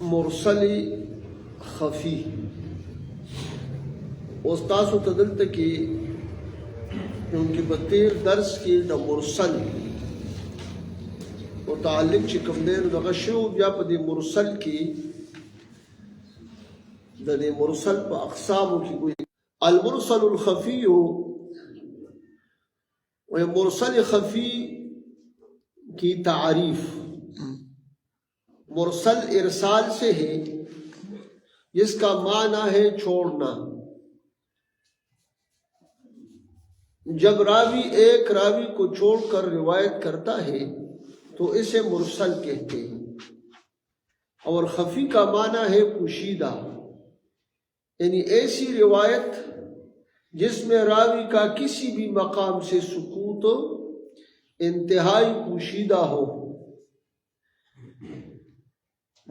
مرسل خفی استاسو تدلته کې کیونکہ بطیر درس کې د مرسل متعلق چې کوم دی نو دغه شو بیا په دې مرسل کې د دې مرسل په اقسامو کې ګوي المرسل الخفي و مرسل خفی کی تعریف مرسل ارسال سے ہے جس کا معنی ہے چھوڑنا. جب راوی ایک راوی کو چھوڑ کر روایت کرتا ہے تو اسے مرسل کہتے ہیں. اور خفی کا معنی ہے پوشیدہ، یعنی ایسی روایت جس میں راوی کا کسی بھی مقام سے سکوت انتہائی پوشیدہ ہو.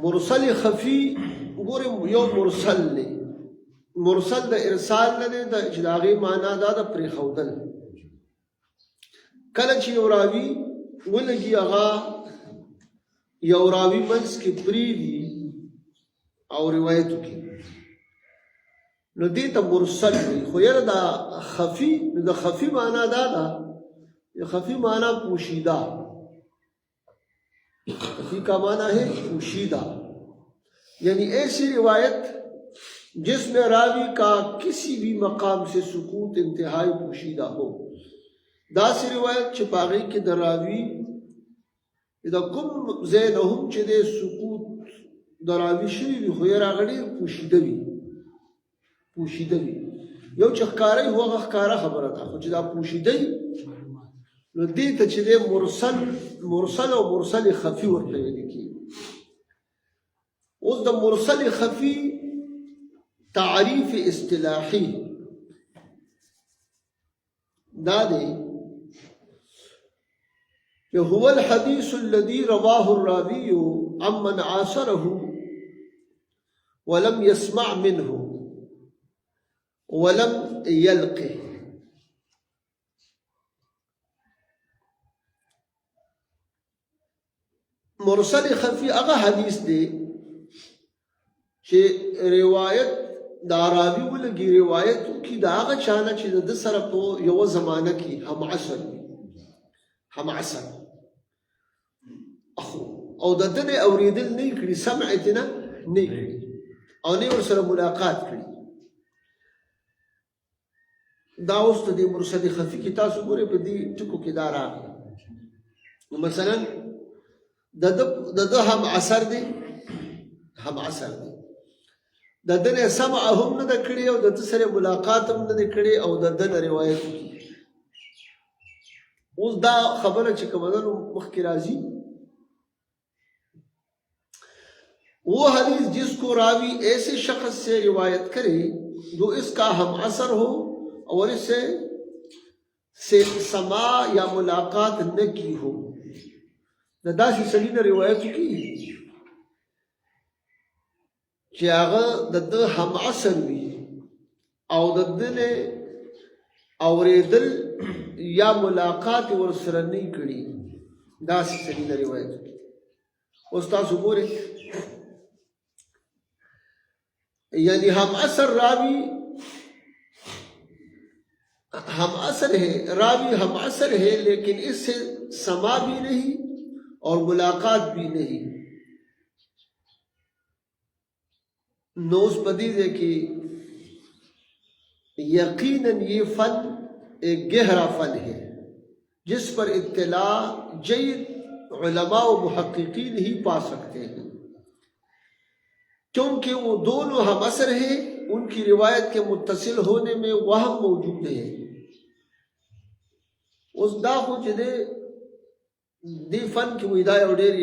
مرسل خفی گورے یو مرسل نے مرسل دا ارسال نه دا اجلاغی معنی دا پری خودل. کله چې یو راوی ولګي هغه یو راوی منځ کې پریږدي او روایت کوي نو دې ته مرسل وي. خو یاره دا خفی دا خفی معنی دا خفی معنی پوشیدہ، خفی کا معنی ہے پوشیدہ، یعنی ایسی روایت جس میں راوی کا کسی بھی مقام سے سکوت انتہائی پوشیدہ ہو. دا سی روایت چې پاغی کې د راوی دا کوم ځای نه هم چې د سکوت د راوی شوي وي خو یې راغلی پوشیده وي یو چې ښکاره وي هغه ښکاره خبره ده، خو چې دا پوشیده وي نو دې ته چې د مرسل او مرسل خفي ورته ویل کېږي. اوس د مرسل خفي تعریف اصطلاحي دا دی کہ هو الحديث الذي رواه الراوي عمن عاصره ولم يسمع منه ولم يلقه. مرسل خفی هغه حدیث دی چې روایت دا راوی ولګي روایت کی دا هغه چانه چې د سره په یو زمانه کې هم عصر او د دې اوریدل نه کړي سمعتنا نه کړي او نه ور سره ملاقات کړي. دا اوس د مرسل خفی کی تاسو ګورئ په دې ټکو کې دا راغلی. مثلا د هم عصر دی د دنه سمع هم نه کړي او د سره ملاقات هم نه کړي او د دنه روایت کی. اوس دا خبره چې کومه مخکې راځي وہ حدیث جس کو راوی ایسے شخص سے روایت کرے جو اس کا ہم عصر ہو اور اس سے سما یا ملاقات نہ کی ہو. دا سی سړي نه روایت کی چې هغه د هم عصر وي او د دنه اوریدل یا ملاقات ورسره نه کړي دا سی سړي نه روایت کی. اوس تاسو ګورئ یعنی ہم عصر راوی ہم عصر ہے راوی ہم عصر ہے لیکن اس سے سما بھی نہیں اور ملاقات بھی نہیں. نوز پدید ہے کہ یقیناً یہ فن ایک گہرا فن ہے جس پر اطلاع جید علماء و محققین ہی پا سکتے ہیں کیونکہ وہ دونوں ہم عصر ہیں. ان کی روایت کے متصل ہونے میں وہم موجود ہے. اس دا خو چې دی فن کې وې دا یو ډېر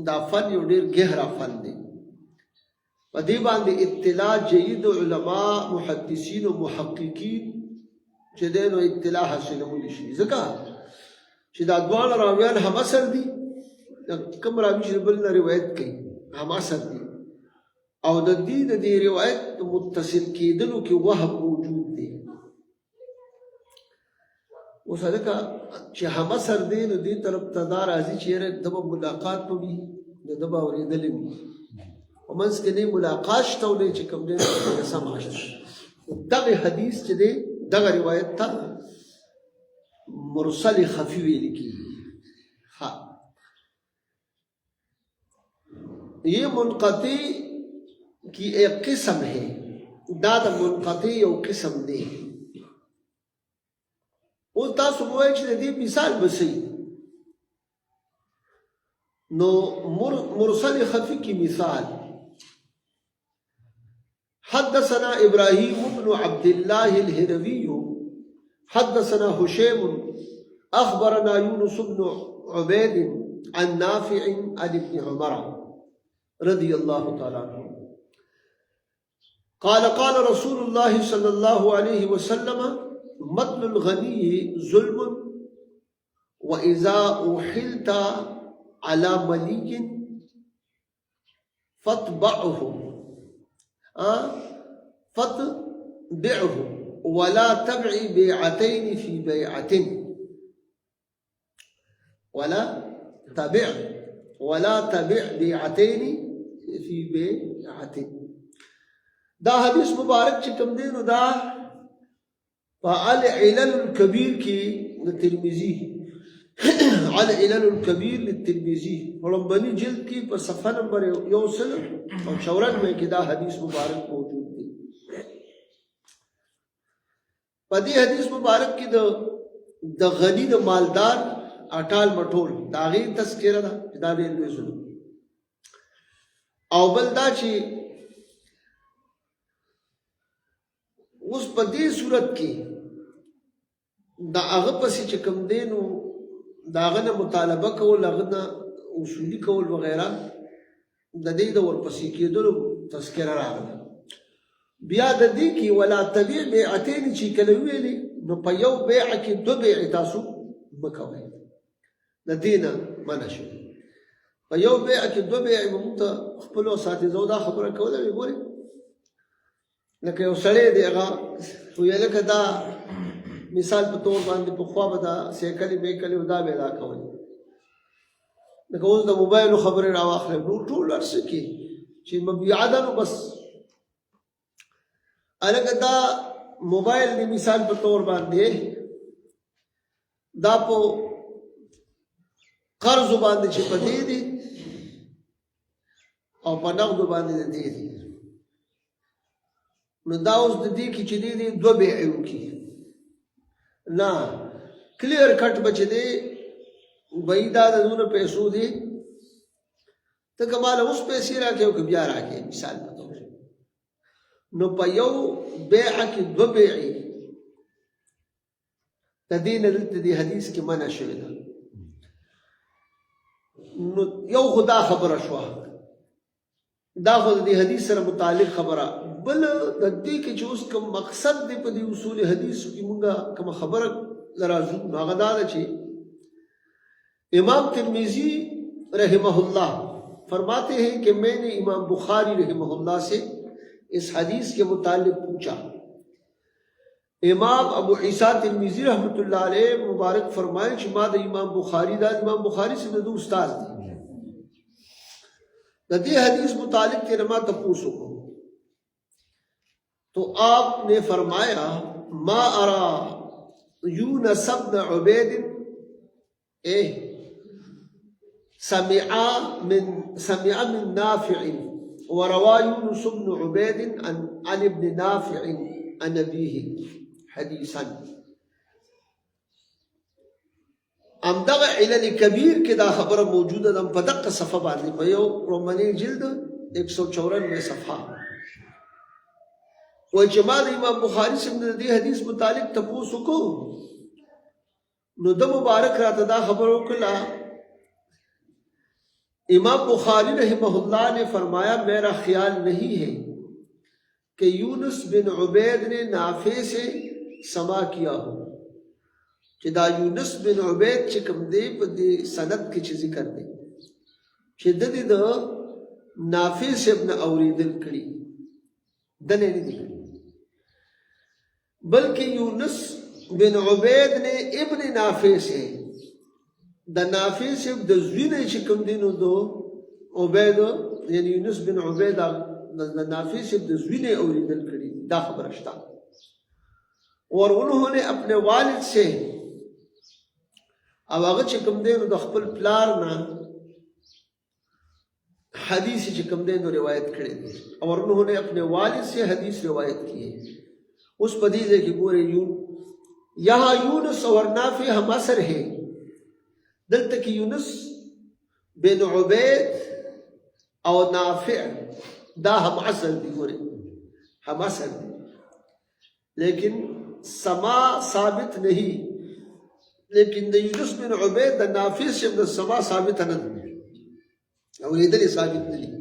دا فن یو ډېر ګهرا فن دی. په دې باندې اطلاع جید علماء محدثین او محققین چې دی نو اطلاع حاصلولی شي ځکه چې دا دواړه راویان هم عصر دي. کوم راوي چې بل نه روایت کوي هم عصر دي او د دې روایت متصل کېدلو کې وهم موجود دی. اوس هلکه چې هم عصر دی نو دې طرف ته دا راځي چې یاره د به ملاقات به وي د ده به اورېدلی وي ومنځ کې نه ملاقات شته او نه چې کوم دی سم آشنا. دغه حدیث چې دی دغه روایت ته مرسل خفی ویل کیږي. یہ منقطع کی ایک قسم ہے. دا د منقطع یو قسم دی. اوس تاسو وایئ چې د دې مثال به څه نو مرسل خفی کی مثال حدثنا ابراهيم بن عبد الله الهروي حدثنا هشيم اخبرنا يونس بن عبيد عن نافع عن ابن عمر رضي الله تعالى عنه قال قال رسول الله صلى الله عليه وسلم مطل الغني ظلم وإذا أحلت على مليك فاتبعه فاتبعه ولا تبع بيعتين في بيعة ولا تبع بيعتين في بيعة. دا حدیث مبارک چې کوم دی نو دا په العلل الكبير کې د ترمذی العلل الكبير للترمذی ولمبني جلد کې په صفحه نمبر 194 او 94 کې دا حدیث مبارک موجود دی. په دې حدیث مبارک کې د غنی د مالدار اټال مټول دا غي تذکرہ ده چې دا ډېر لوی ظلم او بل دا چې اوس په دې صورت کې دا هغه پسې چې کوم دی نو دا هغه نه مطالبه کول هغه نه اصولي کول وغیره د دې د ورپسې کېدلو تذکره راغله. بیا د دې کې ولا تبع بیعتین چې کله ویلې نو په یو بیع کې دو بیع تاسو مکوئ د دې نه منع شو. په یو بیع کې دو بیع موږ ته خپلو اساتذو دا خبره کوله وی ګورئ لکه یو سړی دی هغه ویل لکه دا مثال په تور باندې په خوا به دا سیکلې بیکلې دا به دا کوي لکه اوس د موبایل خبرې راواخلې نو ټول ارسه کې چې مبيعه ده نو بس الګا دا موبایل دی مثال په تور باندې دا په قرض باندې چې پدې دي او په نقد باندې دي نو دا اوس د دې کې چې دي دو بیعو کې نه کلیر کټ بچ دی وېدا د دونه پیسو دي ته کمال اوس پیسې راکې او بیا راکې مثال په تور نو په یو بیع کې دو بیعي د دې نه د حدیث کې منع شوی ده. نو یو خدا خبره شو دا خو د حدیث سره متعلق خبره بل د دې کې چې اوس کوم مقصد دی په دې اصول حدیث کې مونږه کوم خبره لرازو هغه دا ده چې امام ترمذی رحمہ اللہ فرماتے ہیں کہ میں نے امام بخاری رحمہ اللہ سے اس حدیث کے متعلق پوچھا. امام ابو عیسیٰ ترمذی رحمۃ اللہ علیہ مبارک فرمائے کہ ما د امام بخاری سے د استاد دی د دې حدیث متعلق کے ما تپوسو تو آپ نے فرمایا ما ارا یونس بن عبید سمع من نافع وروى يونس بن عبيد عن ابن نافع عن أبيه حديثا. ام دغه علل کبیر کې دا خبره موجوده ده په دقه صفحه باندې په یو روماني جلد 194 صفحه و جمال امام بخاری څخه د دې حدیث متعلق تاسو کو نو د مبارک راته دا خبر وکړه. امام بخاری رحمہ اللہ نے فرمایا میرا خیال نہیں ہے کہ یونس بن عبید نے نافع سے سما کیا ہو چې دا یونس بن عبید چې کوم دی په دې سند کې چې ذکر دی چې د دې د نافع سے ابن اوریدل کړي دنه نه دي بلکہ یونس بن عبید نے ابن نافع سے د نافع سے د زوینه چې کوم دینو دو عبید یعنی یونس بن عبید د نافع سے د زوی نے اوریدل کړي دا خبره شته اور انہوں نے اپنے والد سے او هغه چې کوم دی نو د خپل پلار نه حدیث چې کوم دی نو روایت کړي اور انہوں نے اپنے والد سے حدیث روایت کی ہے اس پدیزے کی پورے یہاں یونس اور نافع ہم اثر ہے دلتا کی یونس بن عبید او نافع دا ہم اثر دی پورے ہم اثر دی لیکن سما ثابت نہیں لیکن دا یونس بن عبید دا نافع سے دا سما ثابت نہیں او لیدلی ثابت نہیں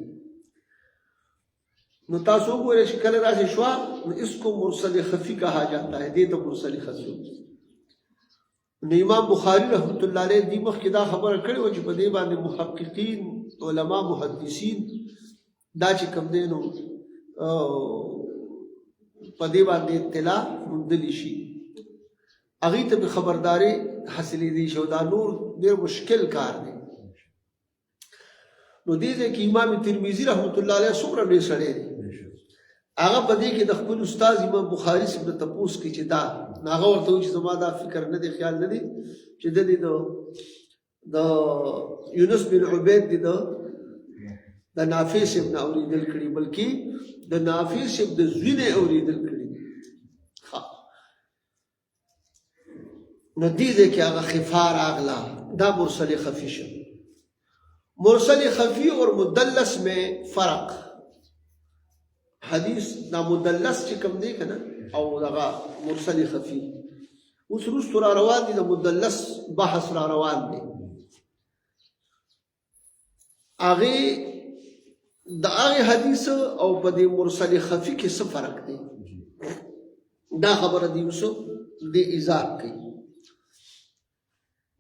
نو تاسو گوئے شکل راسی شوا نو اس کو مرسل خفی کہا جاتا ہے دیتا مرسل خفی نو امام بخاری رحمت اللہ علیہ دیمخ کی دا خبر کرے وچی پا دیبان محققین علماء محدثین دا چی کم دینو پا دیبان دی اطلاع مندلی شی اغیت بی خبرداری حاصلی دی شو دا نور دیر مشکل کار دی نو دیده کہ امام ترمذی رحمت اللہ علیہ سمرہ بے سڑے دی آغا پا دی کہ دا خپل استاذ امام بخاری سے بنا تپوس کی چی دا ناغا ورطا ہوئی چی زمان دا فکر ندی خیال ندی چی دا دی دا یونس بن عبید دی دا نافع سے بنا اوریدل کری بلکہ دا نافع سے بنا زوین اوریدل کری نو دیده کہ آغا خفار آغلا دا مرسل خفی شد مرسل خفی اور مدلس میں فرق حدیث نا مدلس چی کم دیکھ نا او دا مرسل خفی اس رست را روان دی دا مدلس بحث را روان دی آغی دا آغی حدیث او پا دی مرسل خفی کی سا فرق دی دا خبر دیوسو دی ازاد کی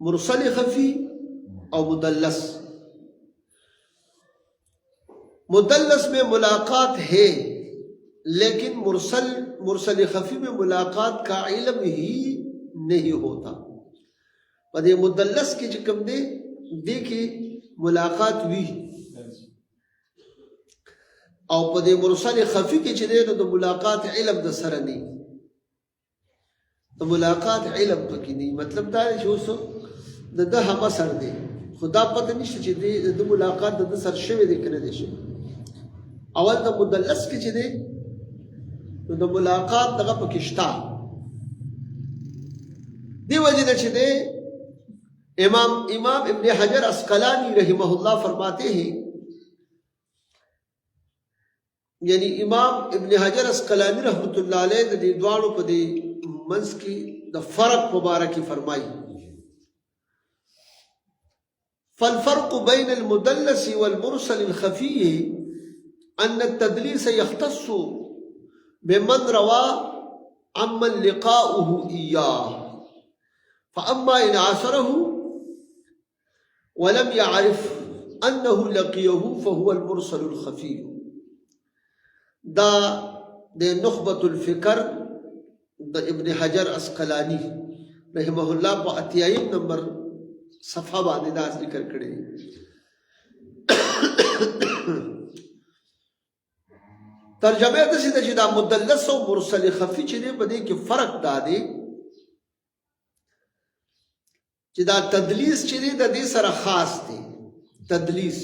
مرسل خفی او مدلس مدلس میں ملاقات ہے لیکن مرسل خفی میں ملاقات کا علم ہی نہیں ہوتا پدے مدلس کی چکم دے دیکھے ملاقات ہوئی او پدے مرسل خفی کی چدے تو ملاقات علم دا سر نہیں تو ملاقات علم پکی نہیں مطلب دا جو سو دا ہم سر دے خدا پتہ نشتے چی دے دا ملاقات دا سر شوے دے کنے دے شوے اول دا مدلس کی چی دے دا ملاقات دا پکشتا دی وجہ چی دے امام ابن حجر اسقلانی رحمہ اللہ فرماتے ہیں یعنی امام ابن حجر اسقلانی رحمت اللہ علیہ دا دی دوانو پا دی منز کی دا فرق مبارکی فرمائی فالفرق بين المدلس والمرسل الخفي أن التدليس يختص بمن روى عمن لقاؤه إياه فأما إن عاصره ولم يعرف أنه لقيه فهو المرسل الخفي دا نخبة الفكر دا ابن حجر اسقلانی رحمه الله پا اتیائیم نمبر صفحہ باندې دا ذکر کړی ترجمه د سیده چې دا مدلس او مرسل خفی چې دی په دې کې فرق دا دی چې دا تدلیس چې دی د دې سره خاص دی تدلیس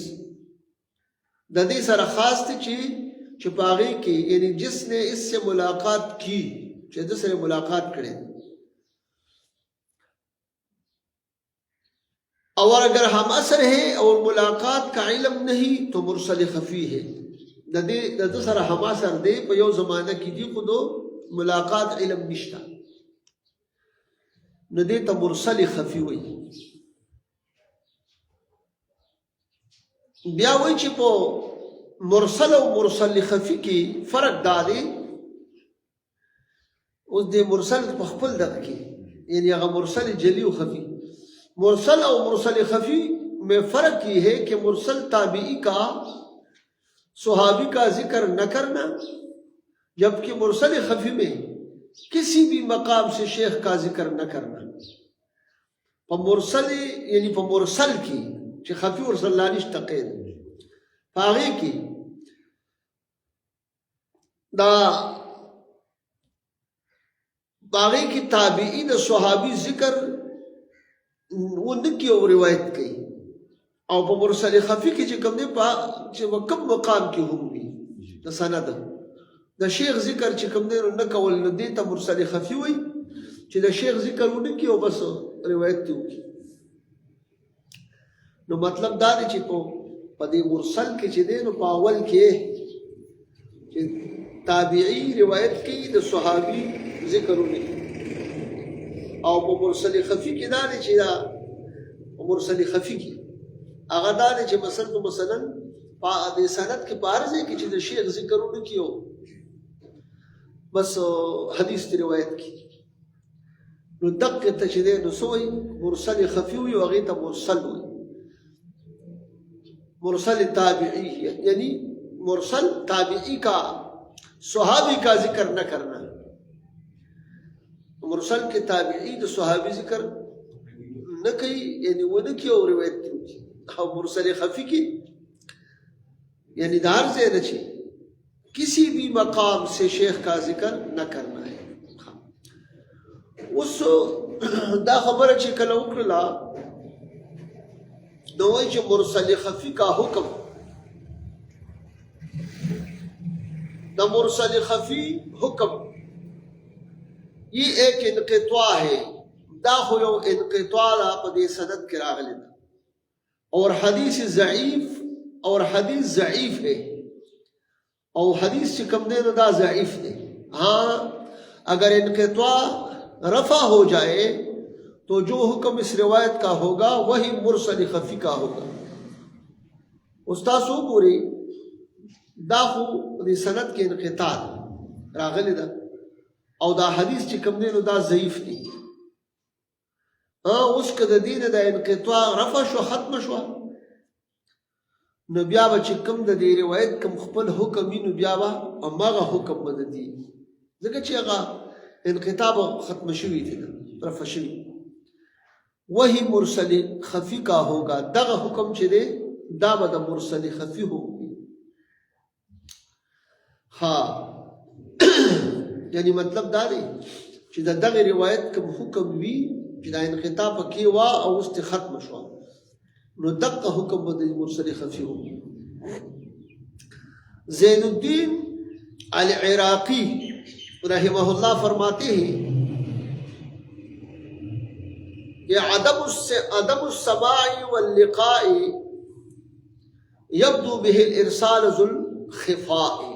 د دې سره خاص دی چې پاغي کې یعنی جس نے اس سے ملاقات کی چې د سره ملاقات کړي اور اگر ہم اثر ہے اور ملاقات کا علم نہیں تو مرسل خفی ہے دا سر ہم اثر دے پا یو زمانہ کی دی خودو ملاقات علم نشتا ندے تا مرسل خفی ہوئی بیا ہوئی چی پو مرسل و مرسل خفی کی فرق دادے اس دے مرسل پا خپل دق کی یعنی اگر مرسل جلی و خفی مرسل اور مرسل خفی میں فرق یہ ہے کہ مرسل تابعی کا صحابی کا ذکر نہ کرنا جبکہ مرسل خفی میں کسی بھی مقام سے شیخ کا ذکر نہ کرنا پا مرسل یعنی پا مرسل کی چی خفی ورسل لانش تقید پاغي کې دا باغی کی تابعین صحابی ذکر وہ نکی او روایت کئی او په مرسل خفی کی چې کوم دی په چې کم مقام کې هم وي د سند د شیخ ذکر چې کوم دی نه کول نو دی ته مرسل خفی وي چې د شیخ ذکر ونکي او بس روایت دی وکي نو مطلب دا دی چې په دې مرسل کې چې دی نو په اول کې چې تابعی روایت کوي د صحابي ذکرونه او په مرسل خفی کې دا نه چې دا مرسل خفی کې هغه دا نه چې مثلا په دې سند کې بارځي کې چې د شیخ ذکرونه کیو بس حدیث دی روایت کې نو دقه ته چې نو سوې مرسل خفی وي او هغه ته مرسل وي مرسل تابعی یعنی مرسل تابعی کا صحابی کا ذکر نہ کرنا مرسل کے تابعی تو صحابی ذکر نہ کئی یعنی وہ نہ کی اور روایت کی اور مرسل خفی کی یعنی دار سے نچے کسی بھی مقام سے شیخ کا ذکر نہ کرنا ہے اس دا خبر چی کلو کرلا دوئی چی مرسل خفی کا حکم دا مرسل خفی حکم یہ ایک انقطاع ہے دا خو یو انقطاع لا پدی سند کی راغلی دا اور حدیث ضعیف ہے اور حدیث چکم دے دا ضعیف ہے ہاں اگر انقطاع رفع ہو جائے تو جو حکم اس روایت کا ہوگا وہی مرسل خفی کا ہوگا استاد سو پوری دا خو دی سند کې انقطاع راغلی دا او دا حدیث چې کوم دی نو دا ضعیف دی اوس که د دین د انقطاع رفع شو ختم شو نو بیا به چې کوم د دې روایت کوم خپل حکم نو بیا به امغه حکم بد دی ځکه چې هغه انقطاع ختم شوی دی رفع شوی وہی مرسل خفی کا ہوگا دغه حکم چې دی دا به د مرسل خفی ہوگا ہاں یعنی مطلب دا دی چې دا دغه روایت کوم حکم وی چې دا انقطاع پکې وا او است ختم شو نو دغه حکم د مرسل خفی ہو زین الدین العراقی رحمہ اللہ فرماتے ہیں کہ عدم السماع واللقاء يبدو به الارسال ذو الخفاء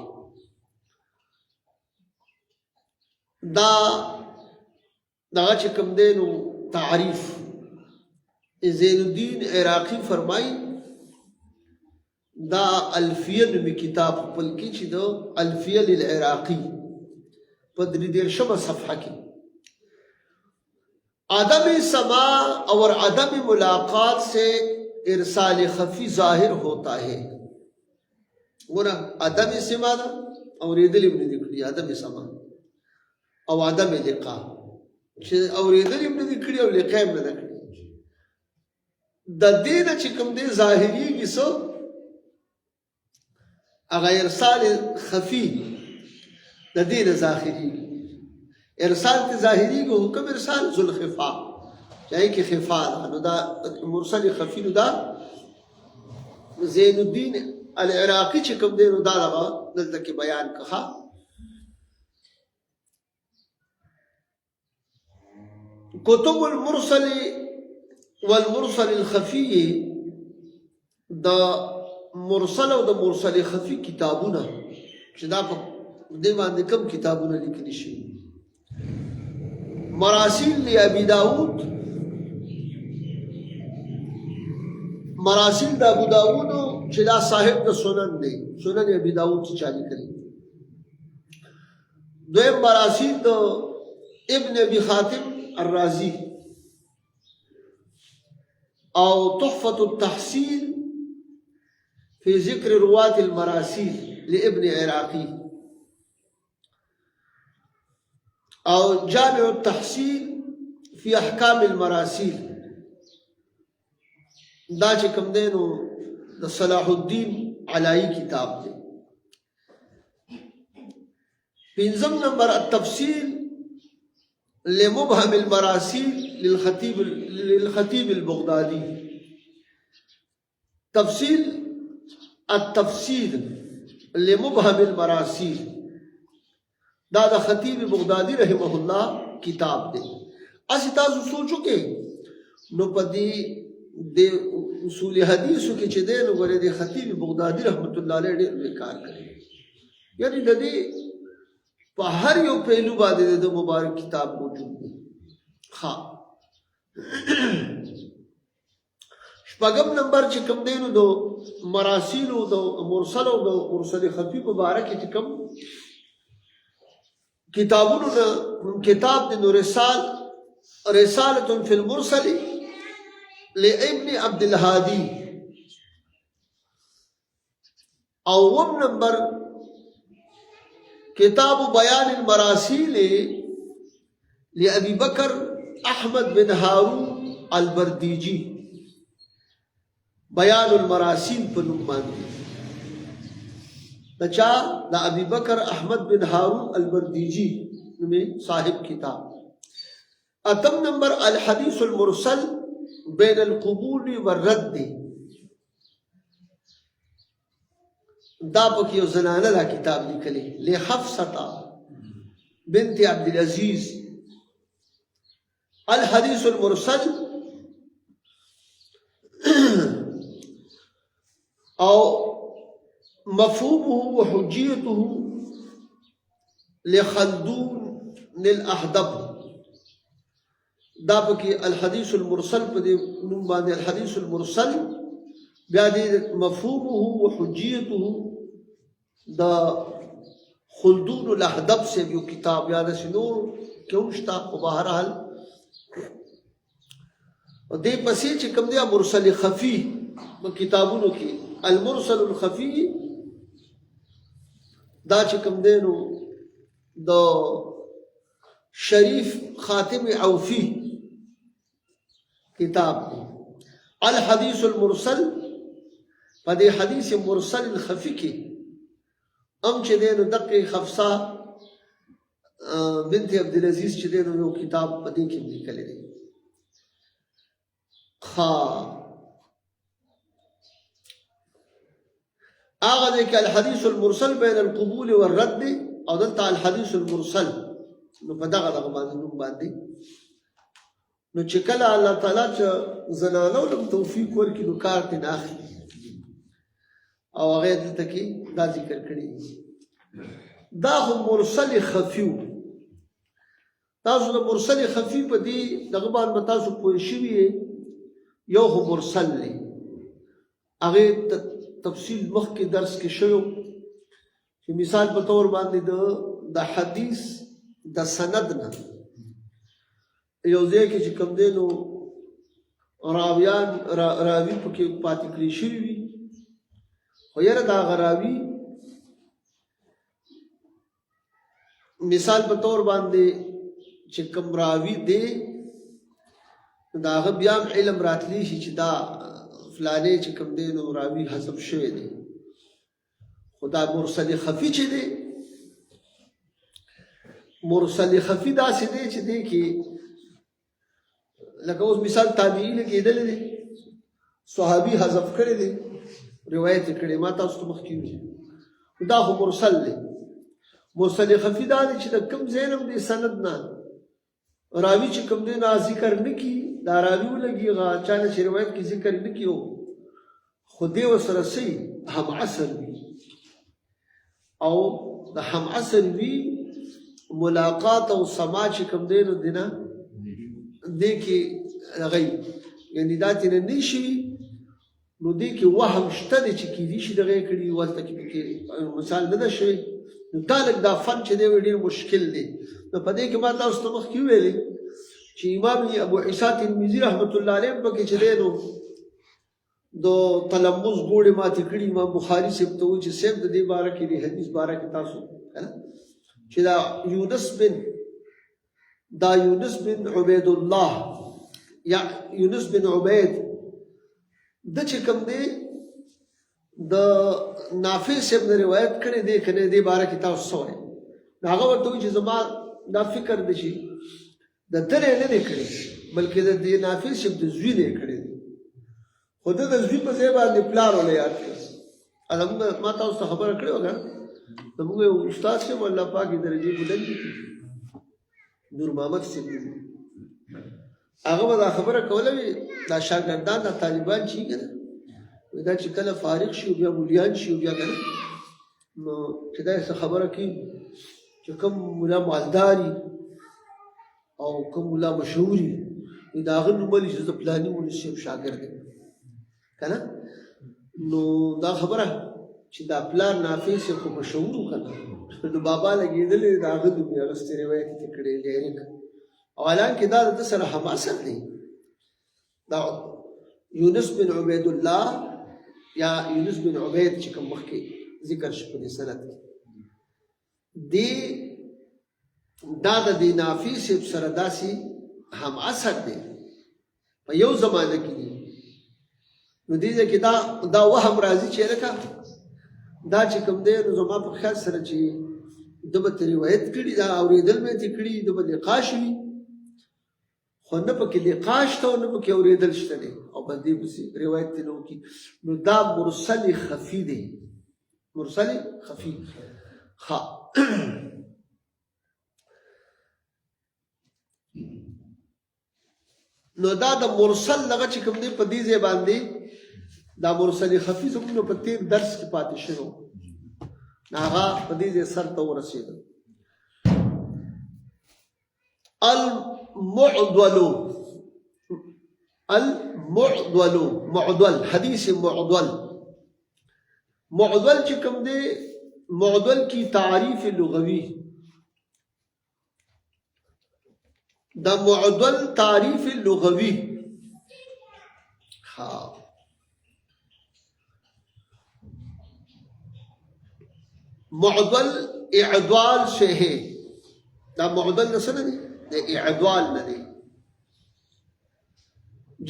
دا چې کوم دی نو تعریف زین الدین عراقی فرمائی دا الفیہ نومی کتاب پلکی چی دا الفیہ للعراقی پدری دیرشم صفحہ کی عدم سماع اور عدم ملاقات سے ارسال خفی ظاہر ہوتا ہے ورہ عدم سماع دا اور ایدل ابن دکھلی عدم سماع او عدم لقا اور ایدل ابن دکھلی اور لقا ابن دکھلی دا دین چکم دے ظاہری کی سو اگر ارسال خفی دا دین ظاہری ارسال تی ظاہری کو حکم ارسال ذو الخفا چاہے کہ خفا دا مرسل خفی دا زین الدین العراقی چکم دے دا لغا دلتا کی بیان کہا کتب المرسل والمرسل الخفی دا مرسل او دا مرسل خفی کتابونه چې دا په دې باندې کوم کتابونه لیکلي شي مراسیل لابی داود مراسیل دا ابو داود چې دا صاحب د سنن دی سنن ابی داود چې چالي کړی دویم مراسیل د ابن ابي خاتم الرازی او تحفة التحصيل في ذكر رواة المراسيل لابن عراقي او جامع التحصيل في احكام المراسيل دا چې کوم دی نو د صلاح الدین علائی کتاب دی. پنځم نمبر التفصیل لمبهم المراسیل للخطیب البغدادی. التفسیر لمبهم المراسیل دا د خطیب بغدادی رحمه الله کتاب دی. اسی تاسو سوچو کې نو پدې د اصول حدیثو کې چې دی نو غره د خطیب بغدادی رحمت الله علیه ډېر کار کړی، یعنی د دې په هر یو پهلو باندې د مبارک کتاب موجود دی. ها شپږم نمبر چې کوم دی نو د مراسیل او د مرسل او د مرسل خفی مبارک چې کوم کتابونو کتاب د نور رسالة فی المرسل لابن عبد الهادی. اوم نمبر کتاب بیان المراسیل لابی بکر احمد بن هارون البردیجی. بیان المراسیل پر نوم باندې دچا دا ابی بکر احمد بن هارون البردیجی میں صاحب کتاب. اتم نمبر الحدیث المرسل بین القبول والرد. دا پک یو زنانه دا کتاب لیکلی لحفصة بنت عبد العزیز. الحدیث المرسل او مفهومه وحجيته لخلدون الاحدب. دا پکې الحديث المرسل په دې نوم باندې الحديث المرسل بیا دې مفهومه وحجيته دا خلدون الاحدب سے یو کتاب یا د سنور کیوں شتا په بهرحال او دې پسې چې کوم دی مرسل خفي په کتابونو کې المرسل الخفي دا چې کوم دی نو د شریف خاتم عوفی کتاب دی. الحدیث المرسل په دې حدیث مرسل الخفي کې ام چې دی نو دقه حفصه بنت عبد العزیز چې دی نو یو کتاب په دې کې لیکلی دی. هغه دی که الحدیث المرسل بین القبول والرد او دلته الحدیث المرسل نو په دغه باندې نوم باندې نو چې کله الله تعالی چې زنانو لم توفیق ورکړي نو کار ته نه اخلي او هغه دلته کې دا ذکر کړی دا هم مرسل خفي. تاسو د مرسل خفي په دې دغه باندې تاسو پوه شئ یو هم مرسل دی هغه تفصیل مخکې درس کې شوی چې مثال په تور باندې د حدیث د سند نه یو ځای کې چې کوم دی نو راوي پکې پاتې کړی شوي وي خو یاره دا هغه راوي مثال په تور باندې چې کوم راوي دی د هغه بیا هم علم راتلی شي چې دا فلانه چې کوم دی نو راوي حذف شوی دی. خدا مرسل خفي چې دی مرسل خفي داسې دی چې دی کې لکه اوس مثال تابعی لګېدلی دی صحابي حذف کړی دی روایت یې کړی ما تاسو ته مخکې ویلي دا خو مرسل دی. مرسل خفي دا دی چې د کوم ځای نه دی سند نه راوي چې کوم دی نه ذکر نه کي دا راوي ولګي هغه چا نه چې روایت کې ذکر نه کي خو دې ورسره سي هم عصر وي او د هم عصر وي ملاقات او سما چې کوم دی نو دی نه دې کې هغه یعنی دا چې نه شي نو دې کې وهم شته دی چې کېدي شي دغه کړي ورته کې مثال نه ده شوی نو دا لږ دا فن چې دی ډېر مشکل دی. نو په دې کې ما تاسو ته مخکې ویلې چې امام ابو عیسی ترمذي رحمت الله علیه پکې چې دی نو د تلمذ ګوړې ماتې کړي امام بخاري صاحب ته وایي چې صاحب د دې باره کې د حدیث باره کې تاسو چې دا یونس بن عبید الله یا یونس بن عبید د چې کوم دی د نافع صاحب نه روایت کړي دی کنه دی باره کې تاسو سوې هغه ورته وایي چې زما دا فکر دی چې د ترې نه دی کړی بلکې د دې نافع صاحب د زوی نه کړی دی خو د زوی په ځای باندې پلار ولې یاد کړي ما تاسو ته خبره کړې وه کنه زموږ یو استاد صاحب الله پاک یې درجې بلند کړي نور محمد صاحب هغه به دا خبره کوله وي دا شاګردان دا طالبان چې کنه دا چې کله فارغ شي بیا مولیان شي بیا کنه نو چې دا څه خبره کوي چې کوم مولا مالداري او کوم مولا مشهوري دا هغه نوملی چې زه پلاني مولوي صاحب شاګرد یم کنه نو دا خبره چې دا پلان نافع صاحب خو مشهور و کنه نو بابا لګېدلې د هغه نوم یې اخیستی روایت یې کړی ډایرک او حالانکې دا د ده سره حماست دی دا یونس بن عبید الله یا یونس بن عبید چې کوم مخکې ذکر شو په دې سند کې دی دا د دې نافع صاحب سره داسې حماست دی په یو زمانه کې دی نو دې ځای کې دا وهم راځي چې لکه دا چې کوم دی نو زما په خیال سره چې ده به ته روایت کړي دا اورېدل مې ترې کړي ده به لقا شوي خو نه پکې لقا شته او نه پکې اورېدل شته دی او په دې پسې روایت ترې نه وکړي نو دا مرسل خفي دی مرسل خفي ښه نو دا د مرسل لغه چې کوم دی په دې ځای باندې دا مرسل خفي زموږ په تیر درس کې پاتې شوی هغه په دې ځای سر ته ورسېده معضل حدیث معضل چې کوم دی معضل کی تعریف لغوی دا معضل تعریف لغوی हाँ معضل اعدال سے ہے دا معضل نسل نہیں اعدال نہیں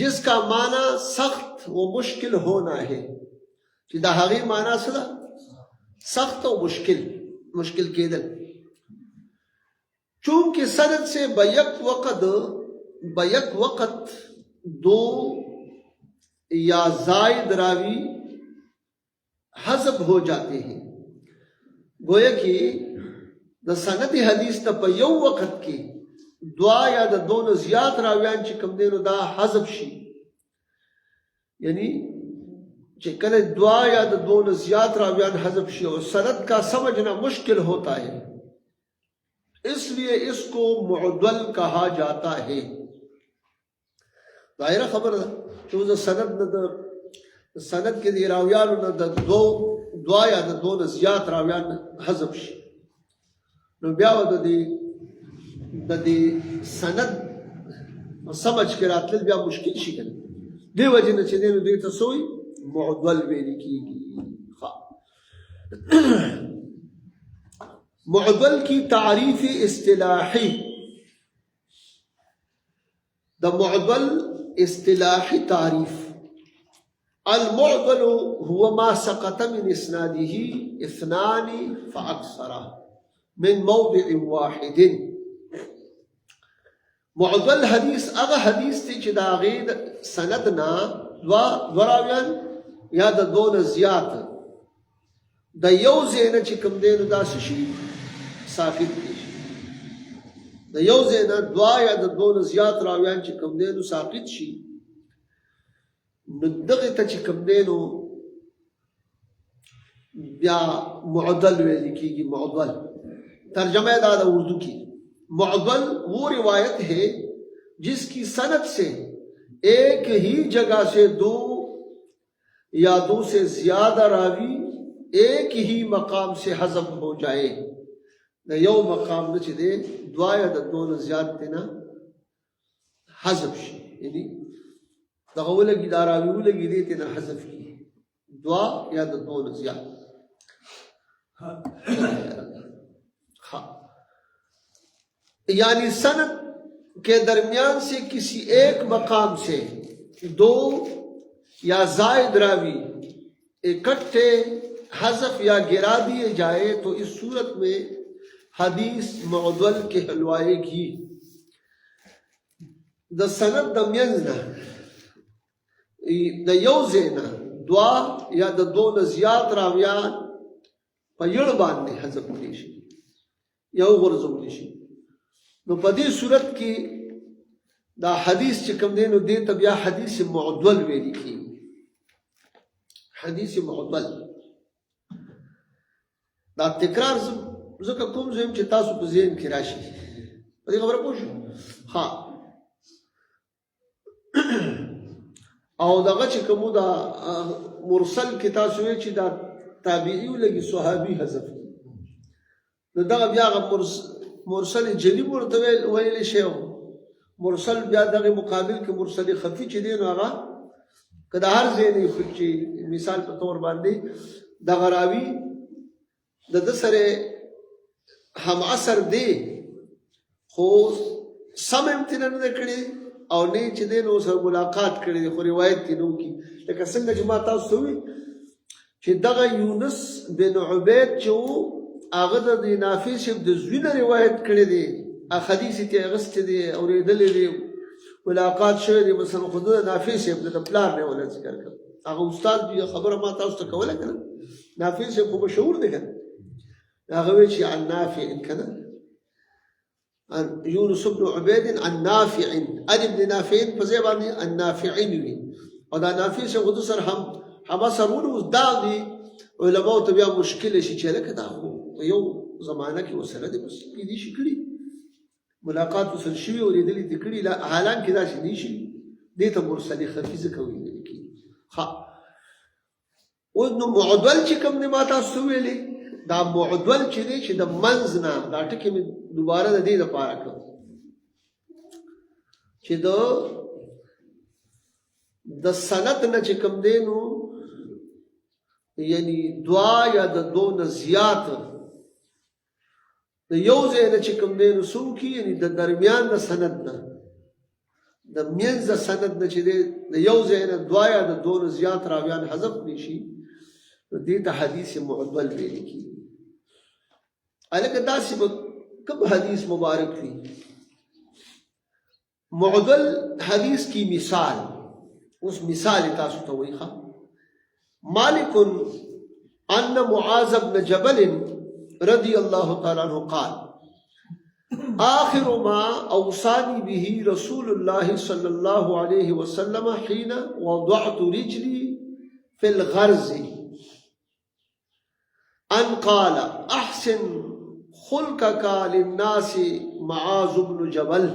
جس کا معنی سخت و مشکل ہونا ہے کہ دا حقیقی معنی سلا سخت و مشکل کېدل چونکہ سند سے بیک وقت دو یا زائد راوی حذف ہو جاتے ہیں گویا کہ د سند حدیث ته په یو وخت کې دوا یا د دونه زیات راویان چې کوم دی نو دا حذف شي یعنی چې کله دوا یا د دونه زیات راویان حذف شي اور سند کا سمجھنا مشکل ہوتا ہے اس لیے اس کو معضل کہا جاتا ہے ظاهره خبره ده چې سند نه د سند کې دی راویانو نه د دوا یا د دونه زیات راویان حذف شي نو بیا د دې سند سمجھ کې راتلل بیا مشکل شي کنه دی وجه نه چې نو دې ته سوی معضل ویل کیږي معضل کی تعریف اصطلاحی د معضل اصطلاحی تعریف المعضل هو ما سقط من اسناده اثنان فاكثر من موضع واحد معضل حدیث هغه حدیث چې دا غید سندنا دراویان یا د دونه زیات د یو زینه چې کوم دی نو دا شي ساقط دي د یو زینه دوا یا د دونه زیات راویان چې کوم دی نو ساقط شي نو دغه ته چې کوم دی نو بیا معضل ویل کیږي معضل ترجمہ دا اردو کی معضل وہ روایت ہے جس کی سند سے ایک ہی جگہ سے دو یا دو سے زیادہ راوی ایک ہی مقام سے حذف ہو جائے دا یو مقام نه چې دی دوا یا د دونه زیات دی نه حذف شي یعنی دغه ولګي دا راوي ولګي دی ته نه حذف کی دوا یا د دونه زیات یعنی سند کے درمیان سے کسی ایک مقام سے دو یا زائد راوی इकट्ठे हज़फ या गिरा दिए जाए तो इस सूरत में हदीस मुअद्दल कहलवाएगी। द सनद द मिंज ना द यौ ځای نه دوا یا د دو نه زیات راویان په یړ باندې حذف کړي شي یا وغورځول شي، نو په دې صورت کې دا حدیث چې کوم دی نو دې ته بیا حدیث معضل ویل کېږي. حدیث معضل دا تکرار ځکه کوم زم چې تاسو په ذهن کې راشي، په دې خبره پوه شئ. ها او دغه چې کوم دا مرسل کې تاسو وی چې دا تابعی ولګي صحابي حذف، نو دا بیا مرسل جلی ورته ویل شي، مرسل بیا دغه مقابل کې مرسل خفي چې دی نو هغه کله هر ځای نه چې مثال په تور باندې دغه راوي د سره هم اثر دی خو سم امتنان نه کړی او نه چې دی نو سره ملاقات کړی خو روایت کې نو کی لکه څنګه چې ما تاسو وی چې دغه یونس بن عبید چې هغه د نافع شپ د زوینه روایت کړی دی، حدیث ته غست دی اوریدل دی ملاقات شوی دی، مثلا خود نافع شپ د پلان نه ولا ذکر کړ، هغه استاد دی خبره ما تاسو ته کوله کړه، نافع شپ خو مشهور دی کنه، هغه وی چې عن نافع کنه عن يونس بن عبيد عن نافع عن ابن نافع فزيباني النافعين وي او دا نافع څنګه خود سره هم سرونه دا دي علماء ته بیا مشکل شي چې لکه دا یو زمانہ کې وسره دي بس کې دي شي کړی ملاقات وسره شي او لیدلې دي کړی لا حالان کې دا شي دي شي دې ته مرسل خفیز کوي کې ها او نو معضل چې کوم نه ما تاسو ویلې دا معضل چې دی چې د منځ نه دا ټکي مې دوباره د دې لپاره کړ چې د سند نه چې کوم دی نو یعنی دوا یا د دو نه زیات د یو ځای نه چې کوم دی نو څوک یعنی د درمیان د سند نه د منځ د سند نه چې دی د یو ځای نه دوا یا د دو نه زیات راویان حذف نشي دې ته حدیث معضل ویل کېږي. الکه داسې کوم حدیث مبارک دی معضل حدیث کی مثال، اس مثال تاسو ته وایي مالک ان معاذ بن جبل رضی الله تعالی عنہ قال آخر ما اوصاني به رسول الله صلى الله عليه وسلم حين وضعت رجلي في الغرز ان قال احسن خلقك للناس معاذ بن جبل.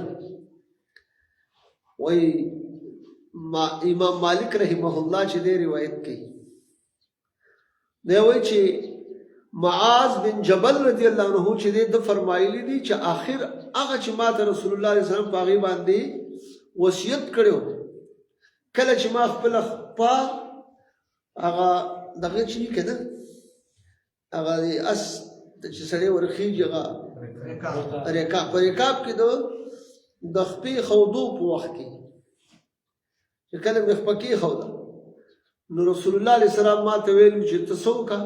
وی امام مالک رحمه الله چې دې روایت کوي دی وی چې معاذ بن جبل رضی الله عنه چې دې د فرمایلی دي چې آخر هغه چې ما ته رسول الله صلی الله علیه وسلم پاغي باندې وصیت کړو کله چې ما خپل خپا هغه دغه چې کده هغه اس چې سړی ورخیږي هغه رکاب کې د خپې خودو په وخت کې چې کله مې خپکې خوده نو رسول الله علیه السلام ما ته ویل چې تاسو کا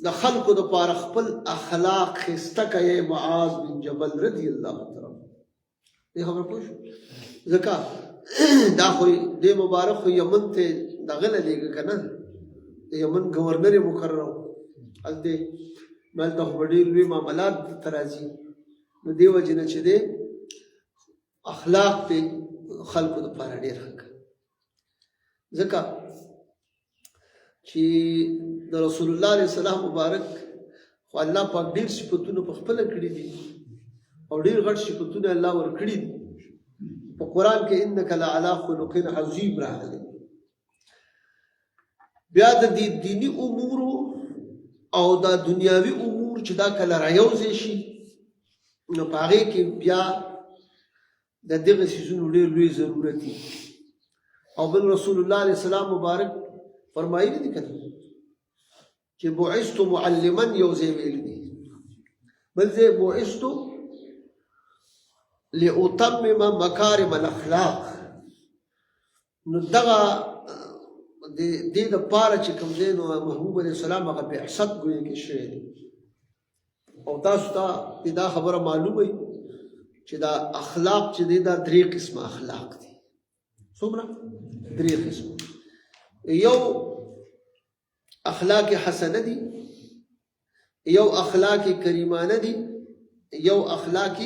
د خلکو د پاره خپل اخلاق خسته کوي معاذ بن جبل رضی الله تعالی دې خبر پوه شو ځکه دا خو دې مبارک خو یمن ته دغه لګه کنه یمن گورنر مقرر الته مالته وړي لوی معاملات ترازی نو دیو جن چې دې اخلاق په خلکو د پاره ډیر حق ځکه چې د رسول الله علیه السلام مبارک خو الله پاک ډیر صفاتونه په خپل کړی دي او ډیر غټ صفاتونه الله ور کړی دي په قران کې انک لعلى خلق عظیم راغلي. بیا د دینی امور او د دنیاوی امور چې دا کله رايوځي شي نو پاره کې بیا د دغه سيزونو ډېر لوی ضرورت دي او بل رسول الله عليه السلام مبارک فرمایلی دي کله چې بعثت معلما یوځي ویل دي بل زه بعثت لأتمم مكارم الاخلاق نو دغه دې د پاره چې کوم دی نو محبوب علیه السلام هغه بعثت ګویا کې شوی دی او تاسو ته دا خبره معلومه وي چې دا اخلاق چې دی دا درې قسمه اخلاق دي څومره درې قسمه یو اخلاق حسنه دي یو اخلاق کریمانه دي یو اخلاق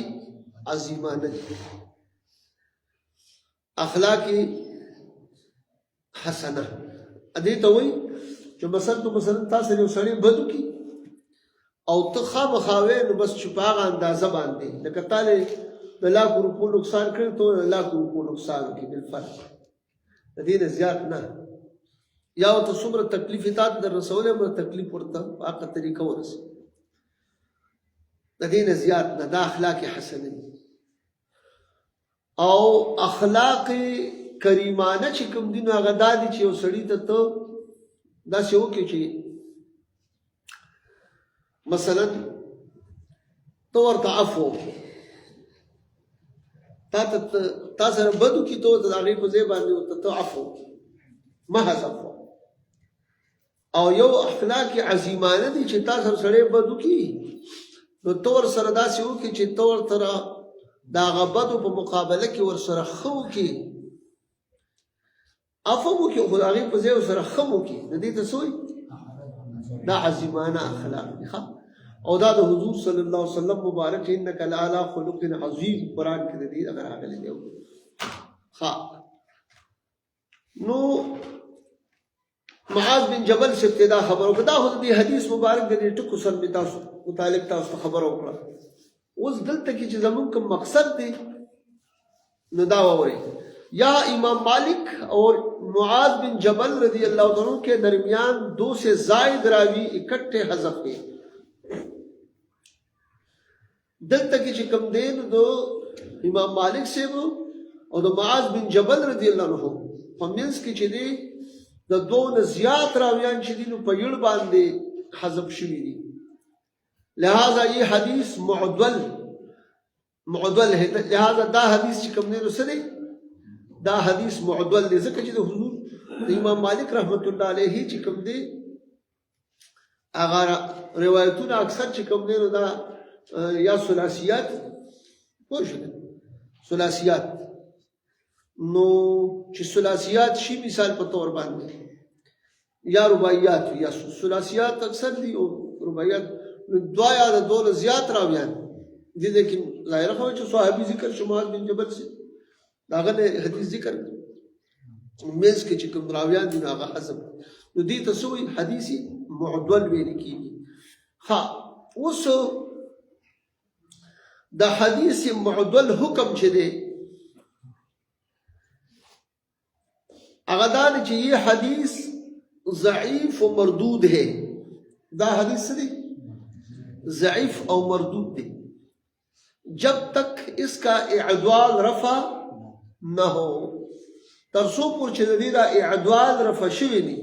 عظیمانه دي اخلاق حسنه دې ته وایي چې مثلا تاسو یو سړی بدو کی او ته خامخاوې نو بس چې په هغه اندازه باندې لکه تاله د لاکو روپو نقصان کړی ته د لاکو روپو نقصان وکړي بالفرق د دې نه زیات نه یا ورته څومره تکلیف تا ته در رسولی مه تکلیف ورته په هغه طریقه ورسوي د دې نه زیات نه دا اخلاق حسنه دي او اخلاق کریمانه چې کوم دي نو هغه دا دي چې یو سړي ته ته داسې وکړې چې مثلا ته ورته عفو وکړې تا سره بد وکړي ته ورته د هغې په ځای باندې ورته ته عفو وکړې محض عفو او یو اخلاق عظیمانه دي چې تا سره سړی بد وکړي نو ته ورسره داسې وکړې چې ته ورته د هغه بدو په مقابله کې ورسره ښه وکړي عفو وکړي خو د هغې په ځای ورسره ښه وکړي د دې ته څه وایي دا عظیمانه اخلاق دي او دا د حضور صلی الله علیه وسلم مبارک انک لعلی خلق عظیم قرآن کې د دې هغه راغلی دی نو معاذ بن جبل سے ابتدا خبر وکړه دا خو د حدیث مبارک د دې ټکو سره تاسو متعلق تاسو خبر وکړه اوس دلته کې چې زموږ کوم مقصد دی نو دا ووري یا امام مالک اور معاذ بن جبل رضی اللہ عنہ کے درمیان 2 سے زائد راوی اکٹھے حذف ہوئے دلته کې چې کوم دی نو د امام مالک صاحب او د معاذ بن جبل رضی اللہ عنہ په منځ کې چې دی د 2 نه زیات راویان چې دي نو په یړ باندې حذف شوي دي لہذا یہ حدیث معدل ہے لہذا دا حدیث چې کوم دی نو څه دی دا حدیث معدل دی ځکه چې د حضور د امام مالک رحمت الله علیه چې کوم دی هغه روایتونه اکثر چې کوم دی نو دا یا ثلاثیات پوه شئ ثلاثیات نو چې ثلاثیات شي مثال په تور باندې یا رباعیات یا ثلاثیات اکثر دي او رباعیات دوا یا د 2 زیات راویان دي لیکن ظاهر خو چې صحابي ذکر شمال بن جبل سے داغه حدیث ذکر مېز کې چې کوم راویان دي هغه حسب نو دې تسوي حدیثي معدل ویل کیږي اوس د حدیث معدل حکم چې دی هغه دا چې یہ حدیث ضعیف و مردود ہے دا حدیث دی ضعیف او مردود دی جب تک اس کا اعدال رفع نہ ہو ترسو پر چې د دې دا اعدال رفع شوی نی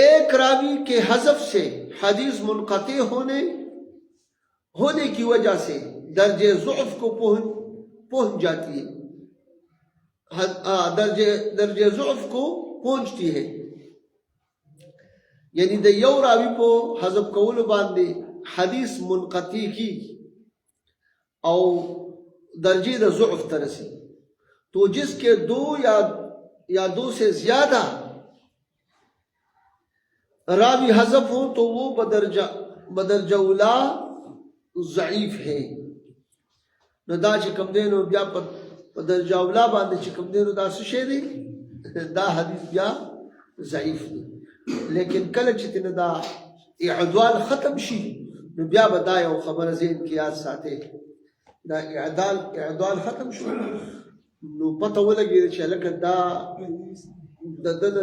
ایک راوی کے حذف سے حدیث منقطع ہونے کی وجہ سے درجے ضعف کو پہنچ جاتی ہے درجے ضعف کو پہنچتی ہے یعنی د یو راوی په حذف کولو باندې حدیث منقطع کی او درجے د ضعف ترسی تو جس کے 2 یا 2 سے زیادہ راوی حذف ہو تو وہ بدرجہ اولا ضعیف ہے نو دا چې کوم دی نو بیا په درجه اولا باندې چې کوم دی نو دا څه شی دی دا حدیث بیا ضعیف دی لیکن کله چې تنه دا اعدال ختم شي نو بیا به دا یو خبره ذهن کې یاد ساتي دا اعدال ختم شو نو پته ولګي چې لکه دا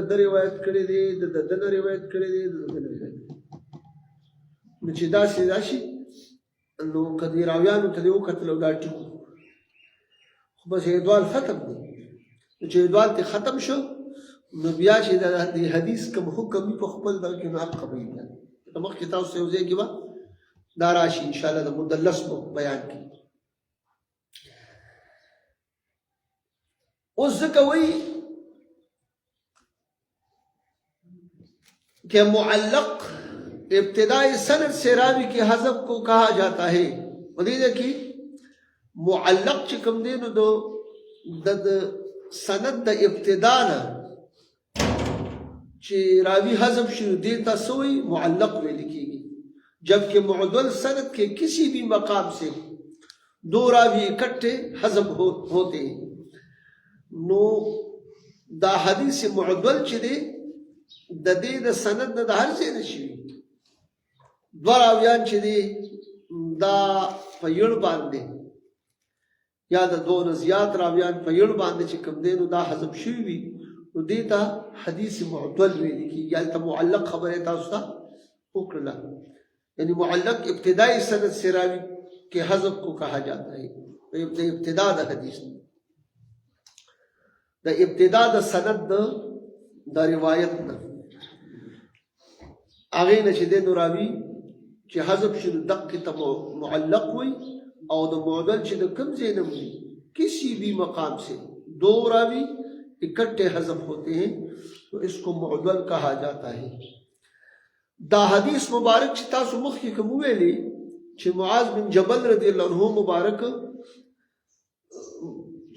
د روایت کړی دی د روایت کړی دی نو چې دا سي راشي نو کدی راویانو ته یو کتل دا ټکو خو بس اعدال ختم دی چې اعدال ته ختم شو نو بیا چې د حدیث کوم حکم په خپل دغه کې نو حق قبول دی مخکې تاسو یو ځای کې به دا راشي ان شاء الله د مدلس بیان کې اوس ځکه وایي کہ معلق ابتدائی سند سے راوی کی حذف کو کہا جاتا ہے ودیده کی معلق چې کوم دی نو د سند د ابتدا نه چې راوی حذف شي دې ته سوی معلق ویل کیږي جبکہ معدل سند کے کسی بھی مقام سے دو راوی اکٹھے حذف ہوتے ہیں نو دا حدیث معدل چې دی د دې د سند نه د هر څه نشي دوه راویان چې دی دا په یړ باندې یا د دوه نه زیات راویان په یړ باندې چې کوم دی نو دا حذف شوی وي نو دې ته حدیث معدل ویل کیږي یا ته معلق خبره تاسو ته وکړه یعنی معلق ابتدائی سند سے راوی کے حذف کو کہا جاتا ہے ابتدا دا حدیث دا ابتدا دا سند دا روایت نا آگئی نا چھ دے نو راوی چھ حذف شنو دقی تا معلق ہوئی او دا معدل چھ دا کم زینم ہوئی کسی بھی مقام سے دو راوی اکٹھے حذف ہوتے ہیں تو اس کو معدل کہا جاتا ہے دا حدیث مبارک چې تاسو مخکې کوم ویلي چې معاذ بن جبل رضی الله عنه مبارک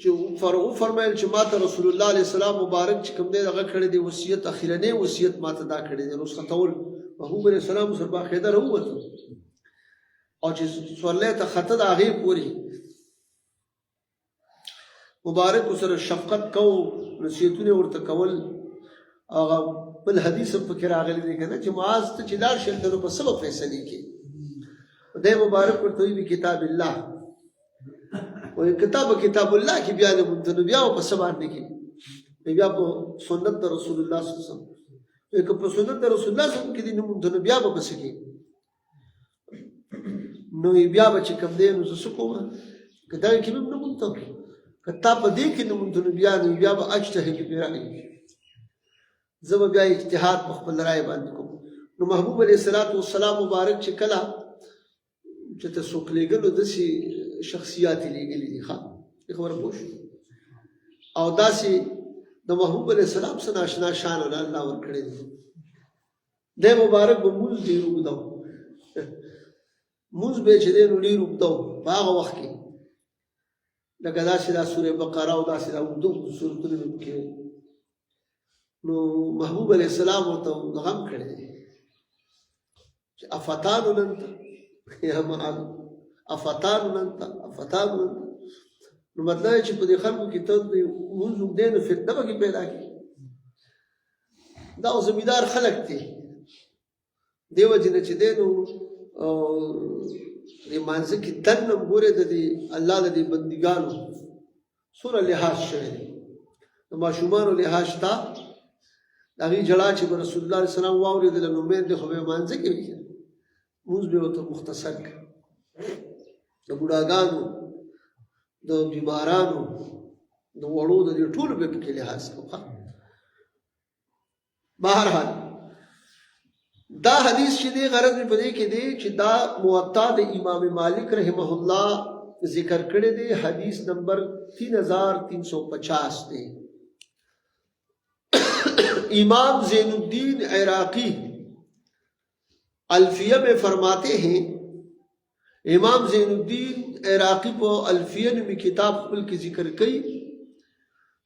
چې فرمایل چې ماته رسول الله علیه السلام مبارک چې کوم دی هغه کړی دی وصیت اخیرنی وصیت ماته دا کړی دی رسختول محبوب علیه السلام سره باقاعده راووت او چې سوالې ته خطه د هغې پورې مبارک سره شفقت کو نصیحتونه ورته کول هغه بل حدیث په کې راغلی دی کنه چې معاذ ته چې لاړ شي نو په سبب فیصله کوي خدای مبارک ورته وی کتاب الله او کتاب الله کې بیا د مونږ بیا په سبب باندې کې بیا په سنت د رسول الله صلی الله علیه وسلم یک په سنت د رسول الله صلی الله علیه وسلم کې د مونږ بیا په بس کې نو بیا به چې کوم دی نو څه کوم کدا کې نو مونږ ته کتا په دې کې نو مونږ بیا به اجتهاد کې راځي زب بیا اجتهاد په خپل رائے باندې کوم نو محبوب علیہ السلام مبارک چې کله چې ته څوک لېږلو داسې شخصیات لېږلي دي ښه خبره پوه شو او داسې د محبوب علیہ السلام سره آشنا شان الله ورکړی دی دی مبارک به مونځ ډېر اوږده مونځ به چې دی نو ډېر اوږده په هغه وخت کې لکه داسې دا سورې بقره او داسې دا اوږده سورتونه مې پکې نو محبوب علیہ السلام ورته غم کړی دی چې افتانو ننته یا معاذ افتانو ننته نو مطلب چې په دې خلکو کې ته مونځ اوږدی نو فتنه به کې پیدا کړي دا زمیندار خلک دي دې وجې نه چې دی نو دې مانځه کې دنه ګورې د دې الله د دې بندګانو څومره لحاظ شوی دی د ماشومانو لحاظ شته هغې جړا چې به رسول الله علیه السلام واورېدله نو میندې خو به یې مانځه کې وي مونځ به یې ورته مختصر کړه د بوډاګانو د بیمارانو د وړو د دې ټولو به پکې لحاظ کوه بهرحال دا حدیث چې دی غرض مې په دې کې دی چې دا موطا د امام مالک رحمه الله ذکر کړی دی حدیث نمبر 3350 دی امام زین الدین عراقی الفیہ میں فرماتے ہیں امام زین الدین عراقی کو الفیہ میں کتاب خپل کی ذکر کی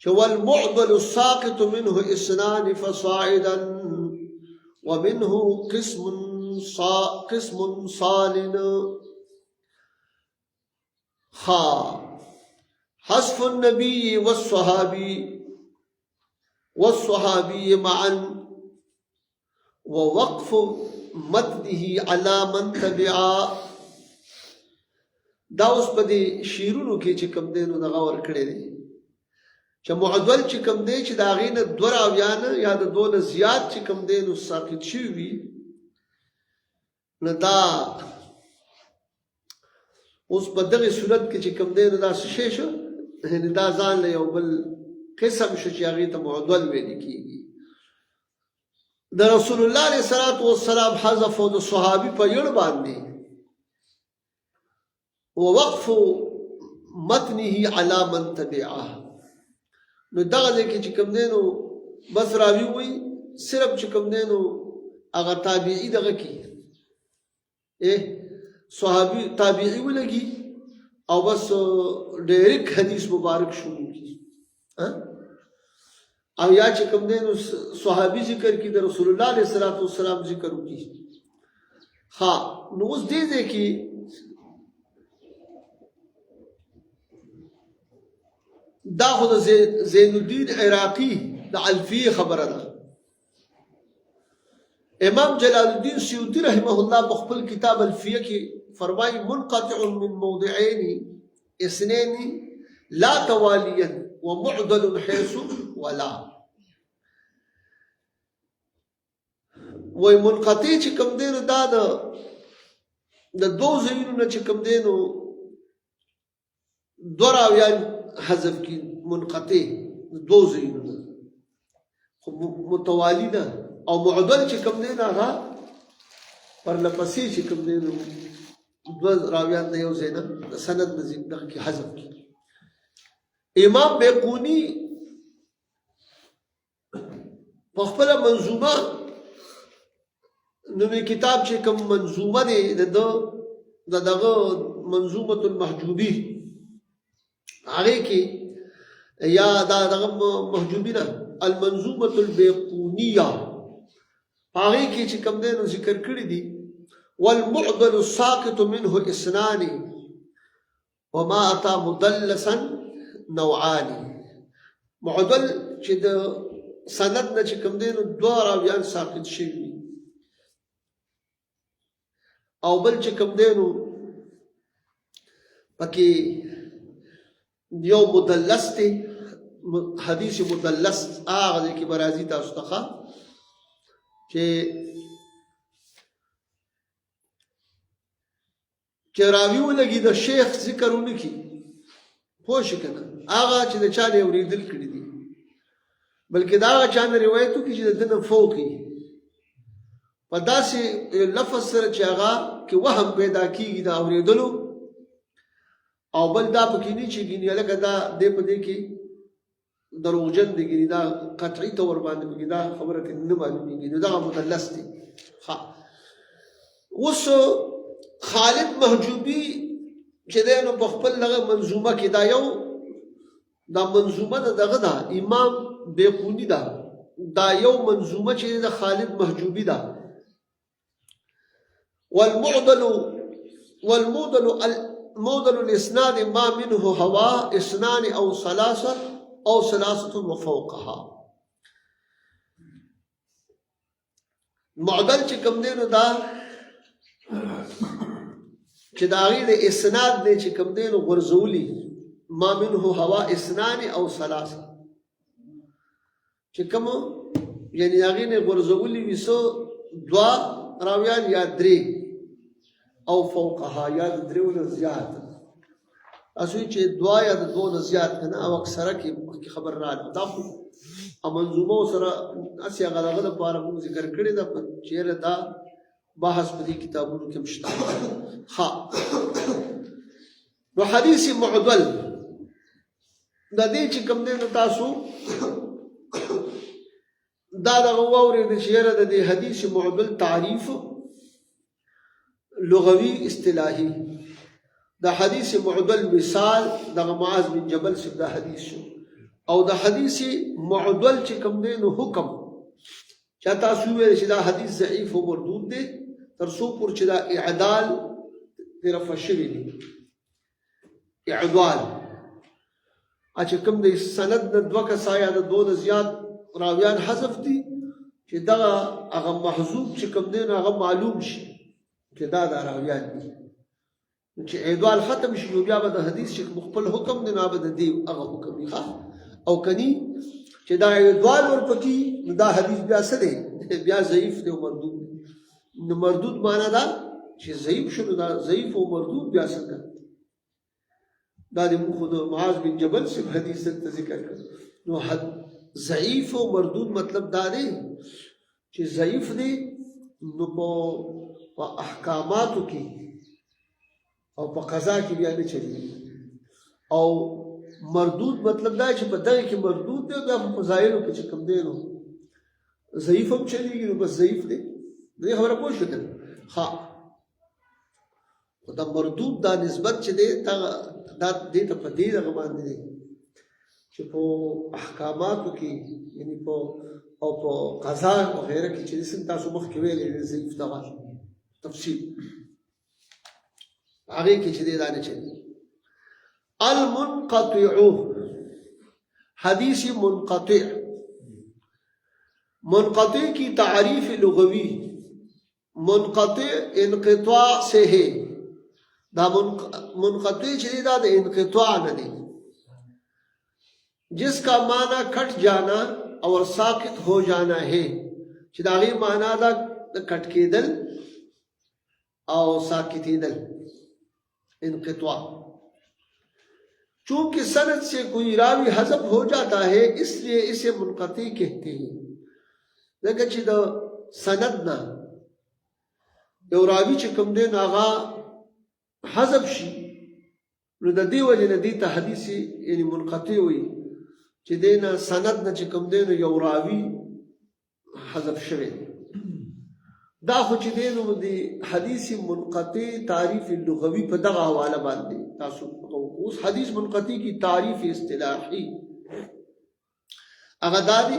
والمعضل الساقط منه اسنان فصاعدا ومنه قسم صالن حذف النبي والصحابي معا ووقف متنه على من تبعا دا اوس په دې شیرونو کې چې کوم دی نو دغه ورکړی دی چې معدل چې کوم دی چې د هغې نه دوه راویانه یا د دوه نه زیات چې کوم دی نو ساقط شوي وي نو دا اوس په دغې صورت کې چې کوم دی نو دا څه شی شو یعنې دا ځان له یو بل قسم شو چې هغې ته معدل ویلې کېږي د رسول الله علیه السلام حذف او د صحابي په یړ باندې ووقف متنه على من تبعه نو دغه ځای کې چې کوم دی نو بس راوي وایي صرف چې کوم دی نو هغه تابعي دغه کې صحابي تابعي ولګي او بس ډایرک حدیث مبارک شروع کی او یا چې کوم دی نو صحابي ذکر کی د رسول الله علیه الصلاۃ والسلام ذکر وکي ها نو اوس دې دې کې دا خو د زین الدین عراقی د الفیه خبره ده امام جلال الدین سیوطی رحمه الله په خپل کتاب الفیه کې فرمایي منقطع من موضعين اثنين لا تواليا ومعضل حيث ولا وای منقطع چې کوم دی نو دا د دوه ځایونو نه چې کوم دی نو دوه راویان حذف کی منقطع دوه ځایونو نه خو متوالی نه او معضل چې کوم دی نه هغه پر لپسې چې کوم دی نو دوه راویان د یو ځای نه سند نزدیک دغه کې حذف کی امام بیقونی په خپل منظومه نوې کتاب چې کوم منظومه دی دغه منظومه المحجوبی هغه کې یا دغه محجوبی نه المنظومه البیقونیه هغه کې چې کوم دی نو ذکر کړی دی والمعضل الساقط منه اثنان وما اتى مدلسا نوعان معضل چې د سند نه چې کوم دی نو دوه راویان ساقط شوي او بل چې کوم دی نو پکې یو مدلس دی حدیث مدلس هغه کې برازي تاسو ته چې راوي ولګي د شیخ ذکرونه کی پوه شي کنه هغه چې د چا نه اوریدل کړي دي بلکې دا هغه چا نه روایتو کې چې د دنه فوقي په داسې لفظ سره چې هغه کې وهم پیدا کیږي دا اوریدلو او بل دا پکې نه چې ګینه لکه دا دې په دې کې دروغجن دي ګینه دا قطعي تور باندې کې دا خبره کې نه معلومیږي نو دا مدلس دي ها اوس خالد محجوبی چې دا نو په خپل لغه منظومه کې دا یو دا منظومه دغه دا امام بیقونی دا یو منظومه چې د خالد محجوبی دا والمعضل الاسناد ما منه هوا اثنان او ثلاثه وفوقها معضل چې کوم دی نو دا چې دا غي د اسناد دی چې کوم دی نو غرزولی ما منه هوا اثنان او ثلاثه چې کوم یعنی هغه نه غرزولی وسو دوا راویان یا درې او فوقها یا درې ول زیات اسوي چې دوا یا د دوه زیات کنه او اکثره کې خبر را دا خو منظومه سره اسی هغه د لپاره موږ ذکر کړی دا چیرې دا بحث په دې کتابونو کې مشته ها نو حدیث معضل د دې چې کوم دی نو تاسو دا غووري د شعر د دې حدیث معضل تعریف لغوي اصطلاحي د حدیث معضل مثال د معاذ بن جبل څخه د حدیث شو او د حدیث معضل چې کوم دی نو حکم چې تاسو ویل چې دا حدیث ضعیف او مردود دی تر څو پور چې دا اعدال طرف شوی دی اعدال چې کوم دی سند د دوه کسایا د دوه زیات راویان حذف دي چې دا هغه محذوب چې کوم دی هغه معلوم شي چې دا راویان دي چې اعدال ختم شي بیا به د حدیث چې مخبل حکم دی نه به د دی هغه حکم دی او کني چې دا اعدال ورپکې دا حدیث بیا څه دی بیا ضعیف دی او مردود نو مردود معنا دا چې ضعیف شنو دا ضعیف او مردود بیا څنګه دا د خود معاذ بن جبل سے حدیث ته ذکر کړ نو ضعیف او مردود مطلب دا دی چې ضعیف دی نو په احکاماتو کې او په قضا کې بیا نه چلی او مردود مطلب دا چې په دغه کې مردود دی بیا په فضایلو کې چې کوم دی نو ضعیف هم چلیږي نو بس ضعیف دی دې خبره پوه شو کنه ها دا مردود دا نسبت چې دی دا دې ته په دې دغه باندې دی چې په احکاماتو کې یعنی په او په قضا او غیره کې چې څنګه تاسو مخکې ویلې ضعیف دغه تفصیل هغه کې چې دی دا نه چي المنقطع حدیث منقطع کی تعریف لغوی منقطع انقطاع سے ہے دا منقطع چیز دا انقطاع نہ دی جس کا معنی کٹ جانا اور ساکت ہو جانا ہے چداغی معنی دا کٹ کے دل اور ساکتی دل انقطاع چونکہ سند سے کوئی راوی حذف ہو جاتا ہے اس لیے اسے منقطع کہتے ہیں لیکن چې د سند نه یو راوی چې کوم دی هغه حذف شي نو د دې وجې نه دې ته حدیث یعنی منقطع وي چې دې نه سند نه چې کوم دی نو یو راوی حذف شوی دا خو چې دی نو د حدیث منقطع تعریف لغوي په دغه حواله باندې تاسو اوس حدیث منقطع کی تعریف اصطلاحی هغه دا دی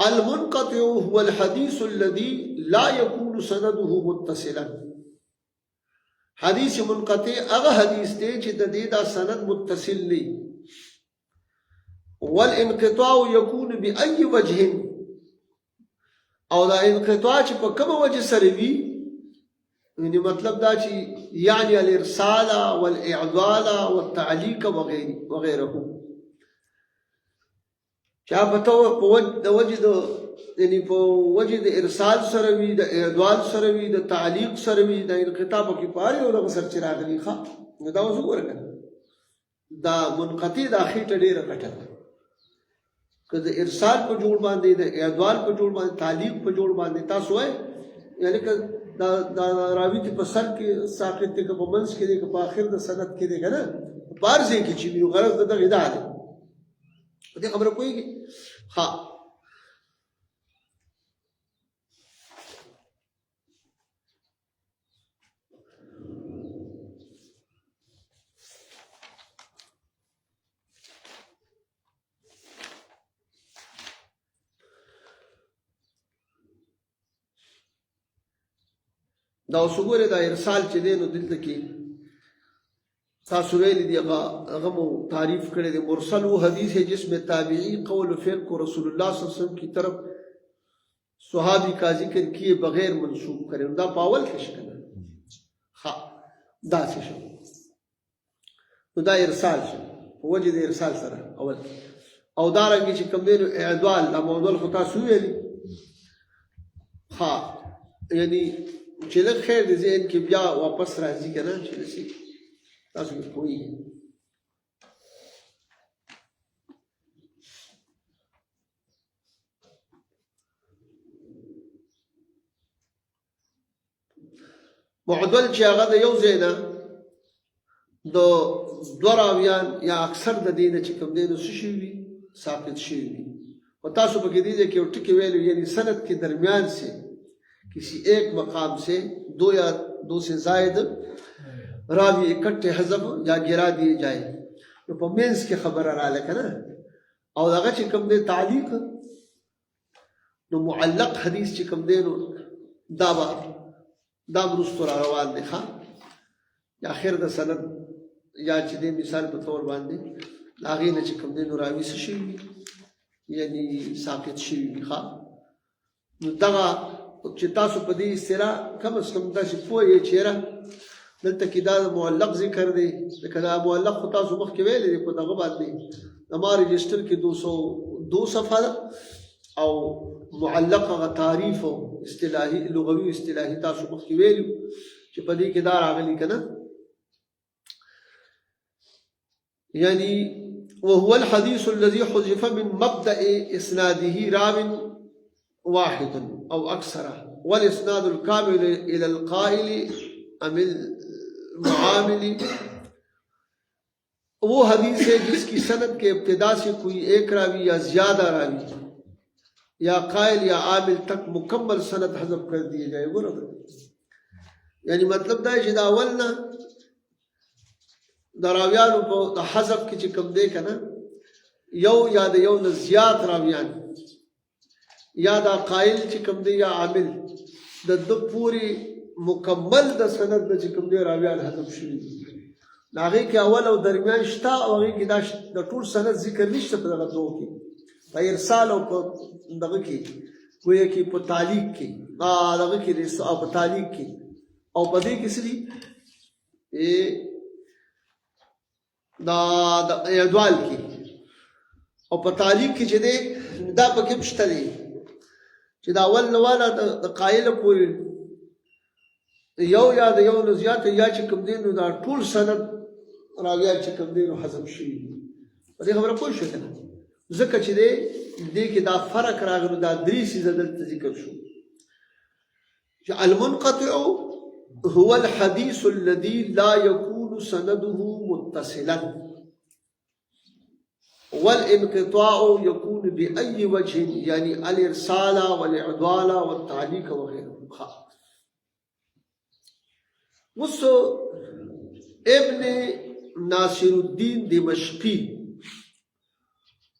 المنقطع هو الحديث الذي لا يكون سنده متصلا حدیث منقطع هغه حدیث دی چې د دې دا سند متصل نه والانقطاع يكون بأي وجه او دا انقطاع چې په کومه وجه سره وي یعنی مطلب دا چې یعنی الارسال والاعضال والتعلیق وغیره چا پتو په وجه د یعنی په وجه د ارسال سره وي د اعضال سره وي د تعلیق سره وي د انقطاع په کې پاره او د سر چراغلی ښه دا اوس ورکړه دا منقطع د اخیټه ډیره کټه که د ارسال په جوړ باندې د اعضال په جوړ باندې تعلیق په جوړ باندې تاسو وای یعنی که دا راوی ته په سر کې ساقط ته په منځ کې دی په اخر د سند کې دی کنه بارځي کې چې یو غرض دغه دا دی دې خبره کوي ها دا وسګوره دا ارسال چې دی نو دلته کې تاسو ویل دی هغه مو تعریف کړی دی مرسل وہ حدیث ہے جس میں تابعی قول و فعل کو رسول اللہ صلی اللہ علیہ وسلم کی طرف صحابی کا ذکر کیے بغیر منسوب کرے دا پاول کې شکنه ها دا څه شو نو دا ارسال شو وجه د ارسال سره اول او دا رنګ چې کوم دی اعدال دا موضوع خو تاسو ویلی ها یعنی چې له خیر د ذهن کې بیا واپس راځي کنه چې لسی تاسو کوی معدل چې هغه د یو ځای نه د دوه راویان یا اکثر د دې نه چې کوم دی نو څه شي وي ثابت شي وي او تاسو په کې دې کې یو ټکی ویلو یعنی سند کې درمیان سے किसी एक मकाम से दो या दो से जायद रावी इकट्ठे हजब या गिरा दिए जाए तो पमेंस के खबर आ रहा है ना और अगर चिकम दे तालीक नो मुअल्लक हदीस चिकम दे नो दावा दाम रुस्तरा रवान देखा या आखिर द सनद या चिदे मिसाल पे तौर बांधे लागे न चिकम दे नो रावी से शी यानी साकित शी खा नो दगा چې تاسو په دې سره کم از کم تاسو پوهیږئ چیرې دلته کې دا معلق ذکر دی لکه دا معلق خو تاسو مخکې ویلې دی په دغه باندې زما رجسټر کې 202 صفحه او معلق هغه تعریف او اصطلاحي لغوي اصطلاحي تاسو مخکې ویلو چې په دې کې دا راغلي کنه یعنی وهو الحديث الذي حذف من مبدأ إسناده راو واحد أو أكثر والإسناد الكامل إلى القائل أم المعامل वो हदीस है जिसकी सनद के इब्तिदा से कोई एक रावी या ज्यादा रावी या कायल या आमिल तक मुकम्मल सनद हजब कर दिए जाए। बराबर यानी मतलब दा है अवल ना दरावियान को हजब की चिकम दे ना यौ या द यौ न ज्यादा रावियान या दा कायल चिकम दे या आमिल द पूरी मुकम्मल द सनद द चिकम दे रावियान हजब शुरू नागे के अवल और दरमियान शता और की द टूल सनद जिक्र निश्चित पर दो की भाई इरसाल और दग की कोई की पर तालीक की दग की रिसाल पर तालीक की और पदे किसली ये दा अदवाल की और पर तालीक की जदे दा पके मुश्तली जदा अवल नवाला द कायल पूरी यौ या द यौ नजियात या चिकम दिन दा टूल सनद राविया चिकम दिन हजब शी पदे खबर कोई शक ना ذکر چې دې کې دا فرق راغلو دا درې څیزه دلته ذکر شو چې المنقطع هو الحديث الذي لا يكون سنده متصلا والانقطاع يكون بأي وجه يعني الإرسال والإعضال والتعليق وغيره. وصو ابن ناصر الدین دمشقی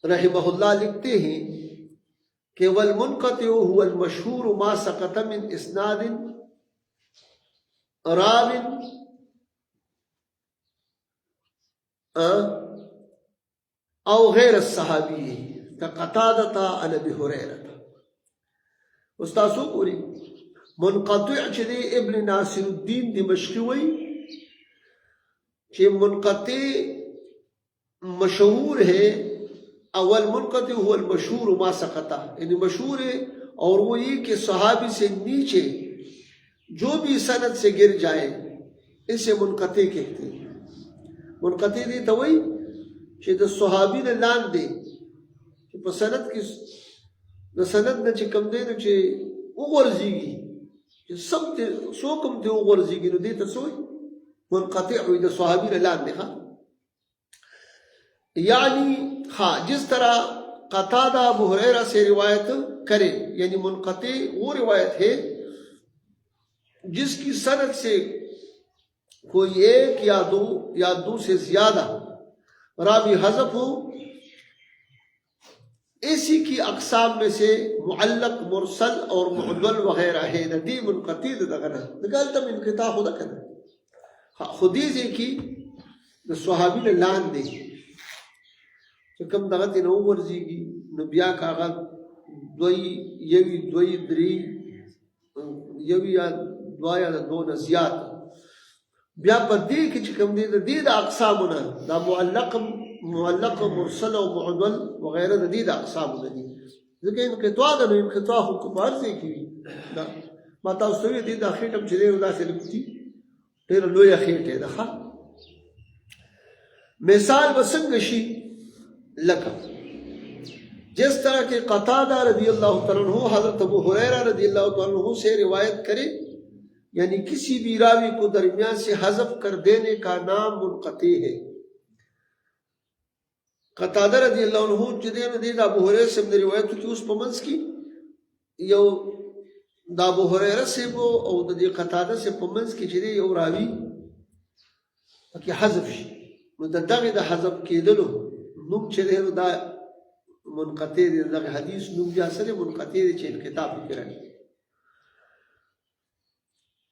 رحمہ اللہ لکھتے ہیں کہ والمنقطع هو المشهور ما سقط من اسناد راو او غیر الصحابی كقتادة عن ابي هريرة. استاسو پوری منقطع چدے ابن ناصر الدین دمشقی وی کہ منقطع مشہور ہے. اول منقطع هو المشہور ما سقطا یعنی مشہور ہے اور وہ یہ کہ صحابی سے نیچے جو بھی سند سے گر جائے اسے منقطع کہتے ہیں. منقطع دی تو وہی کہ د صحابی نے لان دے کہ په سند کې د سند نه چې کم دی نو چې وغورځېږي چې سم ته څوک هم ته وغورځېږي نو دې ته څه وایي منقطع وي د صحابي نه لاندې. ها یعنی ہاں جس طرح قتادہ ابو ہریرہ سے روایت کرے یعنی منقطع وہ روایت ہے جس کی سند سے کوئی ایک یا دو سے زیادہ راوی حذف ہو. اسی کی اقسام میں سے معلق مرسل اور معضل وغیرہ ہے. ندی منقطع دغنا نگالتا من انقطاع خدا کنا خودی سے کی صحابی نے لان دے کہ کم دغت نو ورزیگی نو بیا کاغا دوی دری یوی یا دوا یا دو نزیات بیا پر دی کی چکم دی دا اقسامنا دا معلق مرسل و معضل وغیرہ دی دا اقسامنا دی ذکر انقطاع دا نو انقطاع حکم عرضی کی ما تاوستوی دی دا خیٹم چلے دا سے لکتی تیر لویا خیٹے دا خواہ مثال بسنگشی لکا جس طرح کہ قتادہ رضی اللہ تعالیٰ عنہ حضرت ابو ہریرہ رضی اللہ تعالیٰ عنہ سے روایت کرے یعنی کسی بھی راوی کو درمیان سے حذف کر دینے کا نام منقطع ہے. قتادہ رضی اللہ عنہ جدے دید ابو ہریرہ سے نے روایت کی اس پمنس کی یو دا ابو ہریرہ سے وہ او دا قتادہ سے پمنس کی جدے یو راوی کہ حذف شي نو دا دغه د حذف کېدلو نوم چې دی دا منقطع دی. دغه حدیث نوم بیا سره منقطع دی چې انقطاع پکې راځي.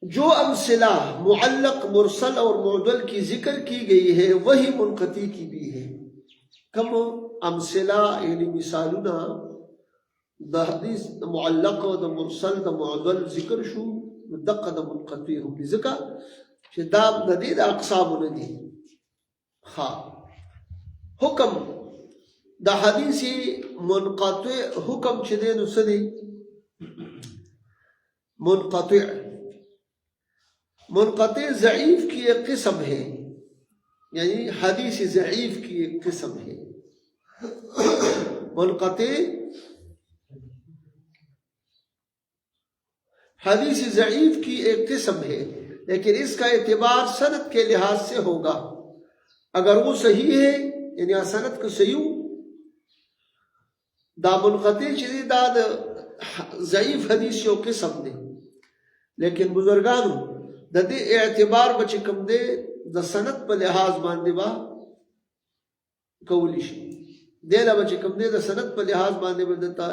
جو امثلہ معلق مرسل اور معضل کی ذکر کی گئی ہے وہی منقطع کی بھی ہے. کم امثلہ یعنی مثالنا دا حدیث دا معلق و دا مرسل دا معضل ذکر شو دقا دا منقطع ہو بھی ذکر کہ دا ندی دا اقسام ندی. ہاں حکم دا حدیثی منقطع حکم چدے نسدی منقطع ضعیف کی ایک قسم ہے یعنی حدیث ضعیف کی ایک قسم ہے. منقطع حدیث ضعیف کی ایک قسم ہے لیکن اس کا اعتبار سند کے لحاظ سے ہوگا अगर वो सही है यानी सनद को सही हो دا منقطع چې دی دا د ضعیف حدیث یو قسم دی لیکن بزرګانو د دې اعتبار به چې کوم دی د سند په لحاظ باندې با کولی شي دی له به چې کوم دی د سند په لحاظ باندې به دته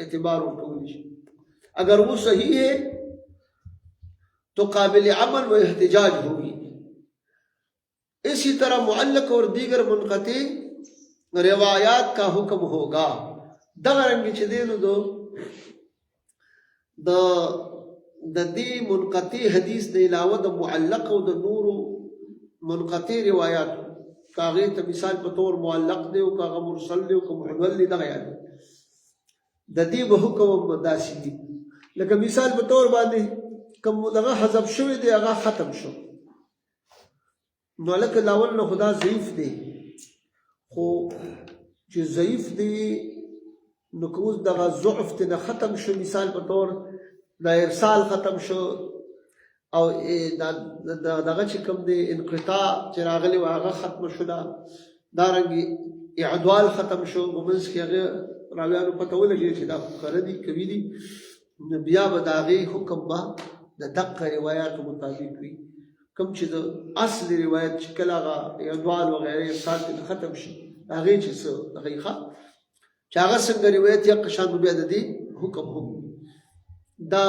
اعتبار ورکولی شي اگر وہ صحیح ہے تو قابل عمل و احتجاج ہوگی اسی طرح معلق اور دیگر منقطع روایات کا حکم ہوگا دغه رنګ چې دی نو د دې منقطع حدیث د علاوه د معلق او د نورو منقطع روایات کاغه ته مثال په تور معلق دی او کاغه مرسل دی او کوم محمل دی دغه یاد د دې به حکم مداسي دي لکه مثال په تور باندې کوم دغه حذف شوی دی هغه ختم شو نو لکه لاول نو خدا ضعیف دی خو چې ضعیف دی نو کوز دغه ضعف ته ختم شو مثال په تور دا ارسال ختم شو او دغه چې کوم دی انقطاع چې راغلی و هغه ختم شو دارنګي اعدوال ختم شو ومنځ کې هغه راویانو پته ولګي چې دا خره دي کوي دي بیا به د هغې حکم به د دقه روایاتو مطابق وي کوم چې د اصل روایت چې کله هغه اعدوال وغیره ارسال ختم شي هغې چې څه هغې ښه چې هغه څنګه روایت یا قشان بیا د دې حکم هم دا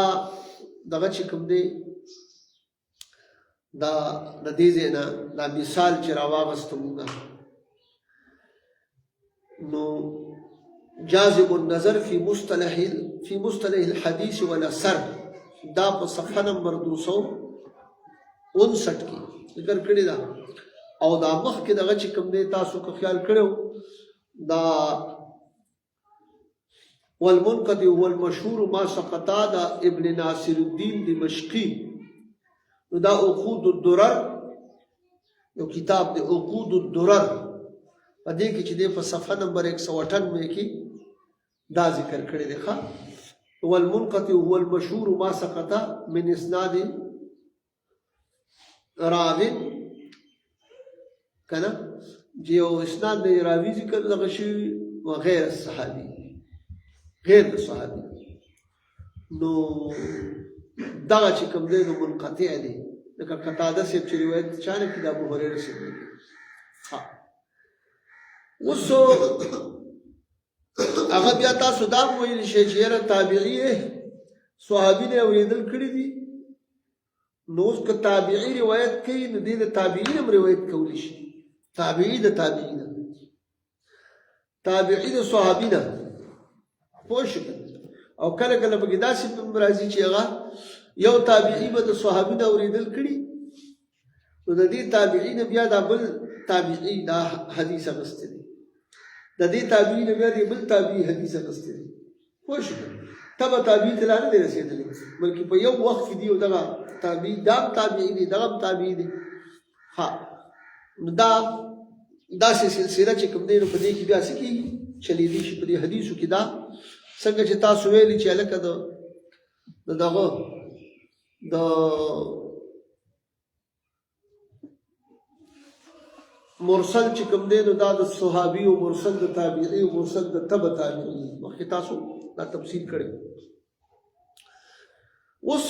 دغه چې کوم دی دا د دې ځای نه دا مثال چې راواغسته مونږ نو جاذب النظر فی مصطلح الحدیث والاثر دا په صفحه نمبر 259 کې ذکر کړی دا او دا مخکې دغه چې کوم دی تاسو کو خیال کړو دا والمنقطع والمشهور ما سقطا دا ابن ناصر الدین دمشقی دا عقود الدرر یو کتاب دی عقود الدرر په دې کې چې دی په صفحه نمبر 198 کې دا ذکر کړی دی ښه والمنقطع هو المشهور ما سقطا من اسناد راوی کنه جو اسناد دی راوی ذکر دغه شی وغیر الصحابي غیر د صحابي نو دغه چې کوم دی نو منقطع دی لکه قتاده صاحب چې روایت چانه کې د ابو هريره صاحب دی ها وسو هغه بیا تاسو دا ویل شي چې یاره تابعی صحابي نه اوریدل کړی دي نو اوس که تابعی روایت کوي نو دې د تابعین هم روایت کولی شي تابعی د تابعین تابعی د صحابي نه پوه شو او کله کله پکې داسې راځي چې هغه یو تابعی به د صحابي نه اورېدل کړي نو د دې تابعی نه بیا دا بل تابعی دا حدیث اخیستی دی د دې تابعی نه بیا بل تابعی حدیث اخیستی دی پوه شو تبه تابعی ته لا نه دی رسېدلی بلکې په یو وخت کې دی او دغه تابعی دا تابعی دی دغه تابعی دی ها نو دا داسې سلسله چې کوم دی نو په دې کې بیا څه کېږي چلیدي شي په دې حدیثو کې دا څنګه چې تاسو ویلي چې هلکه دغه د مرسل چې کوم دی نو دا د صحابي او مرسل د تابعي او مرسل د تبع تابعي مخکې تاسو دا تفصیل کړی اوس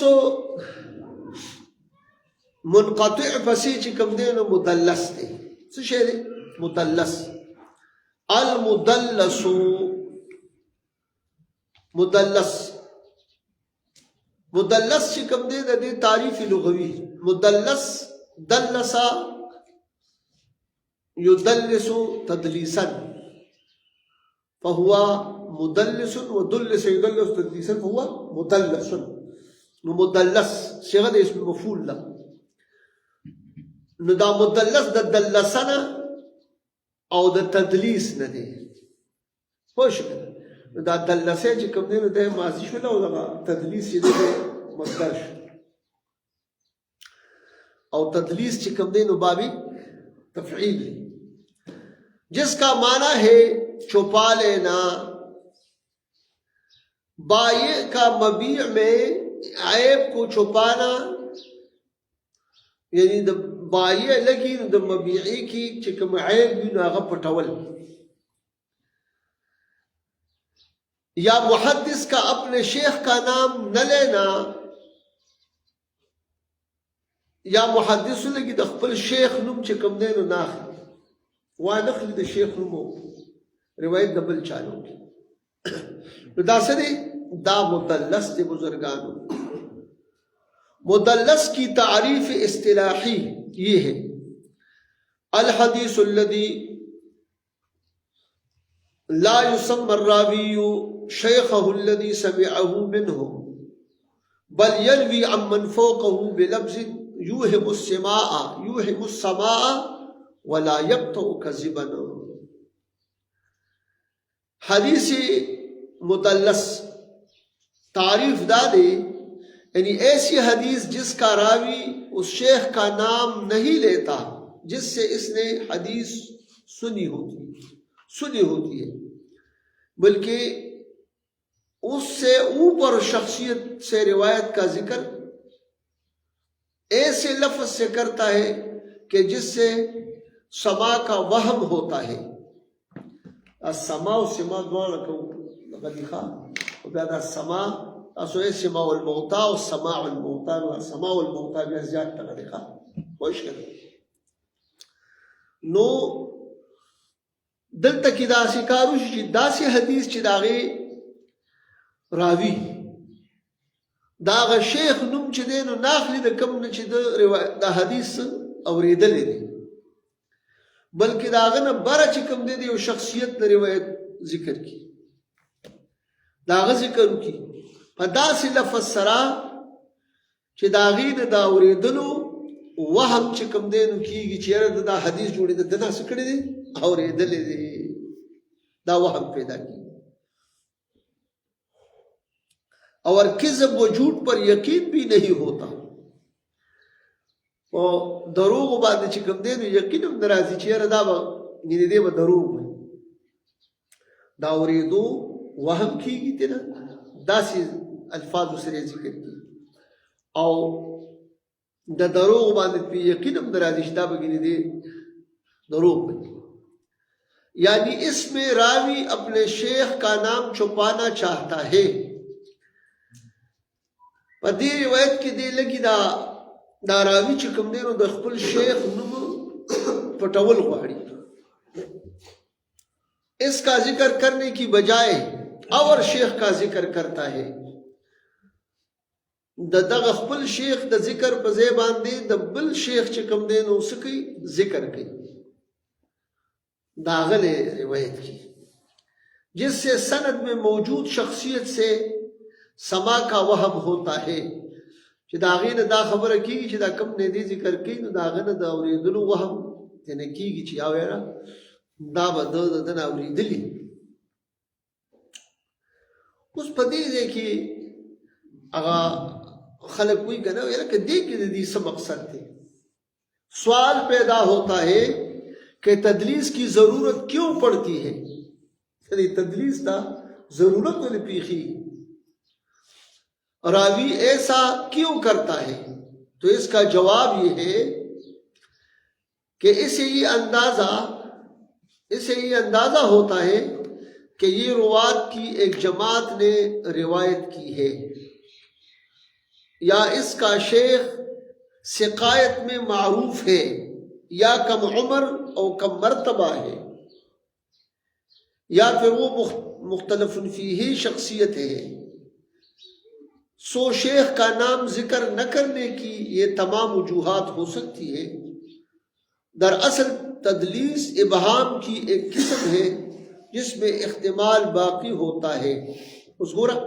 منقطع پسې چې کوم دی نو مدلس دی څه شی دی مدلس المدلس مدلس مدلس چې کوم دی د دې تعریف لغوي مدلس دلس يدلس تدليسا فهو مدلس ودلس يدلس تدليسا فهو مدلس نو مدلس صيغه د اسم مفعول ده نو دا مدلس د دلسنه او د تدلیس نه دی پوه شو دا دلسه چې کوم دی نو د ماضي شو او دا تدلیس چې دی مصدر شو او تدلیس چې کوم دی نو بابي تفعیل جس کا معنی ہے چھپا لینا بائع کا مبیع میں عیب کو چھپانا یعنی د بایع لګي نو د مبيعي کې چې کوم عیب وي نو هغه پټول. یا محدث کا اپنے شیخ کا نام نہ لینا، یا محدث لګي د خپل شیخ نوم چې کوم دی نو نه اخلي، وانخلي د شیخ نوم روایت د بل چالو نو دا څه دی؟ دا مدلس دی بزرگانو. مدلس کی تعریف اصطلاحی یہ ہے: الحدیث الذی لا يسمى الراوی شیخه الذي سمعه منه بل يلوي عمن فوقه بلفظ يوهم السماع ولا يقطع كذبا. حدیث مدلس تعریف دادے یعنی ایسی حدیث جس کا راوی اس شیخ کا نام نہیں لیتا جس سے اس نے حدیث سنی ہوتی ہے، بلکہ اس سے اوپر شخصیت سے روایت کا ذکر ایسے لفظ سے کرتا ہے کہ جس سے سما کا وہم ہوتا ہے. السما و سما دوانه کو غدیخا او بیا دا سما تاسو یې سما الموتى او سماع الموتى او سماع الموتى بیا زیات ته غدیخا خوش کړه. نو دلته کې دا سکارو چې داسې حدیث چې داغه راوی داغه شیخ نوم چې دی نو ناخلی د کم نه چې د حدیث اوریدلې دی، بلکې داغه نه بره چې کم دی یو شخصیت د روایت ذکر کی، داغه ذکر کی په داسې لفظ سره چې داغې نه دا اوریدلو وهم چې کم دی نو کېږي چې یاره دا حدیث جوړې ده د داسې کړی دی اوریدلې دی، دا وهم پیدا کی. اور کذب و جھوٹ پر یقین بھی نہیں ہوتا. او دروغ باندې چې کوم دی نو یقین هم ناراضي چې یاره دا به یعنې دی به دروغ وي، دا اورېدو وهم کېږي دی نه داسې الفاظو سره ذکر کېږي او د دروغ باندې پې یقین هم ناراضي چې دا به یعنې دی دروغ وي. یعنی اس میں راوی اپنے شیخ کا نام چھپانا چاہتا ہے. په دې روایت کې دی لګي دا راوی چې کوم دی نو د خپل شیخ نوم پټول غواړي. اس کا ذکر کرنے کی بجائے اور شیخ کا ذکر کرتا ہے. د دغه خپل شیخ د ذکر په ځای باندې د بل شیخ چې کوم دی نو څه کوي؟ ذکر کوي. داغلے روایت کی جس سے سند میں موجود شخصیت سے سما کا وہم ہوتا ہے چې داغې نه دا خبره کېږي چې دا کم نه دی ذکر کوي نو داغه نه د اورېدلو وهم ترې کېږي چې یا ویره دا به د نه اورېدلي. اوس په دې ځای کې هغه خلک وایي که نه ویره که دې کې د دې څه مقصد دی؟ سوال پیدا ہوتا ہے کہ تدلیس کی ضرورت کیوں پڑتی ہے؟ یعنی تدلیس دا ضرورت والی پیخی راوی ایسا کیوں کرتا ہے؟ تو اس کا جواب یہ ہے کہ اسے یہ اندازہ ہوتا ہے کہ یہ روات کی ایک جماعت نے روایت کی ہے یا اس کا شیخ سقایت میں معروف ہے یا کم عمر اور کم مرتبہ ہے یا پھر وہ مختلف فیہ شخصیت ہے. سو شیخ کا نام ذکر نہ کرنے کی یہ تمام وجوہات ہو سکتی ہے. دراصل تدلیس ابہام کی ایک قسم ہے جس میں احتمال باقی ہوتا ہے. اس گورا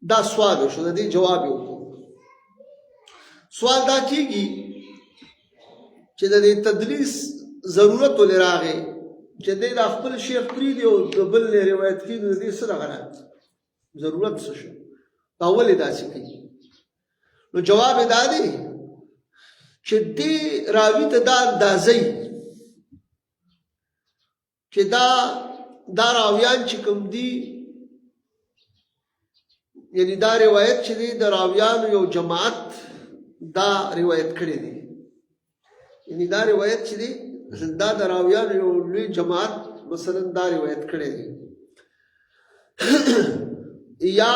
دا سوال ہو شده دی جواب ہو سوال دا کی گی چې د تدلیس ضرورت ولې راغی چې دی د خپل شیخ پرېږدي او د بل نه روایت کړي نو د دې څه دغه ضرورت څه شو؟ دا ولې داسې کوي؟ نو جواب یې دا دی چې دې راوي ته دا اندازه چې دا راویان چې کوم دي یعنی دا روایت چې دی د راویانو یو جماعت دا روایت کړی دی. یعنی دا روایت چې دی دا د راویانو یو لوی جماعت مثلا دا روایت کړی دی. یا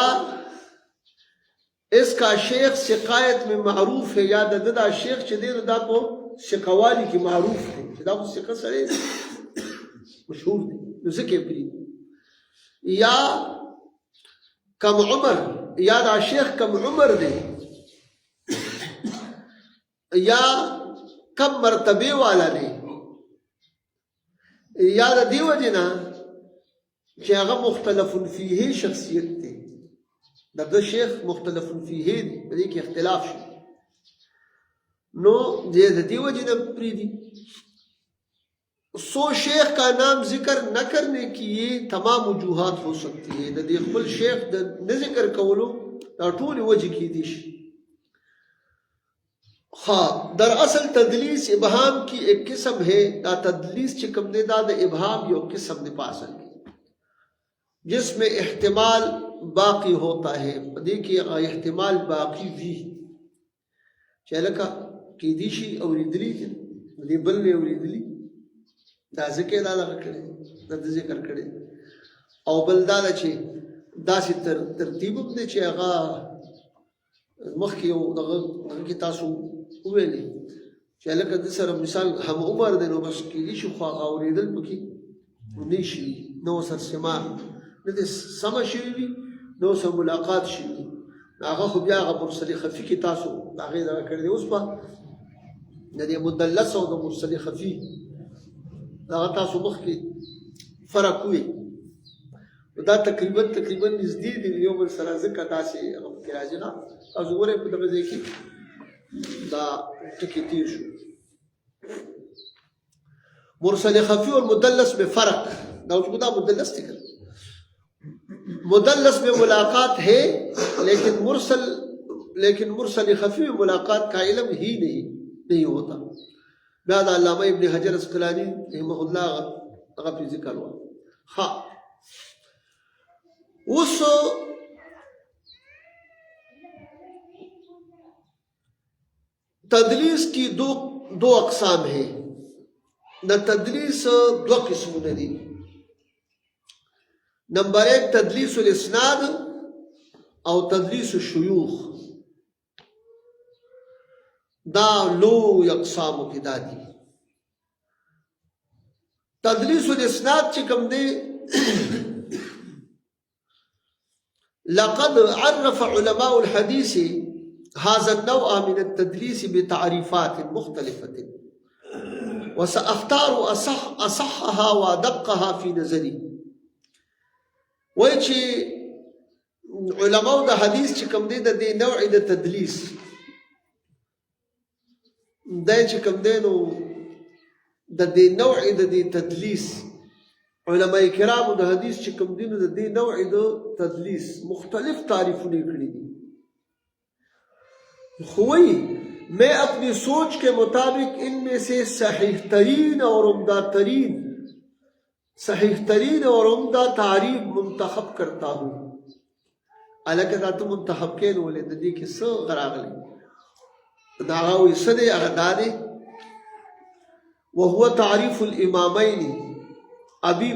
اس کا شیخ سقایت میں معروف ہے، یا دا شیخ چې دی دا په سقوالی کې معروف دی چې دا خو سقه سره مشهور دی نو ځکه یې پرېږدي. یا کم عمر، یا دا شیخ کم عمر دی، یا کم مرتبه والا دی، یا د دې وجې نه چې هغه مختلف فیه شخصیت دی، د شیخ مختلف فیه دی، په دې کې اختلاف شي نو د دې وجې نه پرېږدي. سو شیخ کا نام ذکر نہ کرنے کی یہ تمام وجوہات ہو سکتی ہے. د دې خپل شیخ د نه ذکر کولو دا ټولې وجې کېدی شي. ہاں در اصل تدلیس ابہام کی ایک قسم ہے. دا تدلیس چې کوم دی دا د ابہام یو قسم دی په اصل کې جس میں احتمال باقی ہوتا ہے. په دې کې احتمال باقی وي چې لکه کېدی شي اورېدلي دي دې بل نه اورېدلي دا ذکر دا کړی دا ذکر کړی او بل دا چې داسې ترتیب هم دی چې هغه مخکې یو دغه کې تاسو وویلې چې لکه د سره مثال هم عمر دی نو بس کېدي شي خو هغه اورېدل پکې نه شي نو سر سما نه دې سمه شوي وي نو سره ملاقات شوي هغه خو بیا هغه مرسل خفي کې تاسو هغې دغه کړی دی. اوس به د دې مدلس او د مرسل خفي هغه تاسو مخکې فرق وي دا تقریبا نږدې دي یو بل سره ځکه داسې هغه پکې راځي نه. تاسو ګورئ په دغه ځای کې دا ټکي تېر شو. مرسل خفي اور مدلس میں فرق دا اس کو دا مدلس تھی کر مدلس میں ملاقات ہے لیکن مرسل خفی میں ملاقات کا علم ہی نہیں ہوتا. بعد علامہ ابن حجر اسقلانی رحمہ اللہ هغه په ذکر و. ها اوس تدلیس کی دو اقسام ہیں. د تدلیس دو قسمونه دي. نمبر 1 تدلیس الاسناد او تدلیس الشیوخ. دا لو اقسامو کې دا دي. تدلیس الاسناد چې کوم دی لقد عرف علماء الحديث هذا النوع من التدليس بتعريفات مختلفة وسأختار أصحها وأدقها في نظري. وای چې علماء د حدیث چې کوم دی د دې نوع د تدلیس دا چې کوم دی نو د دې نوع د دې تدلیس علماء کرامو د حدیث چې کوم دی نو د دې نوع د تدلیس مختلف تعریفونه کړي دي. خو میں اپنی سوچ کے مطابق ان میں سے صحیح ترین اور عمدہ تعریف منتخب کرتا ہوں. الکه دا ته منتخب کین ولې د دې کې څه غراغلی دا غوي څه دی هغه دا دی وهو تعریف الامامین ابي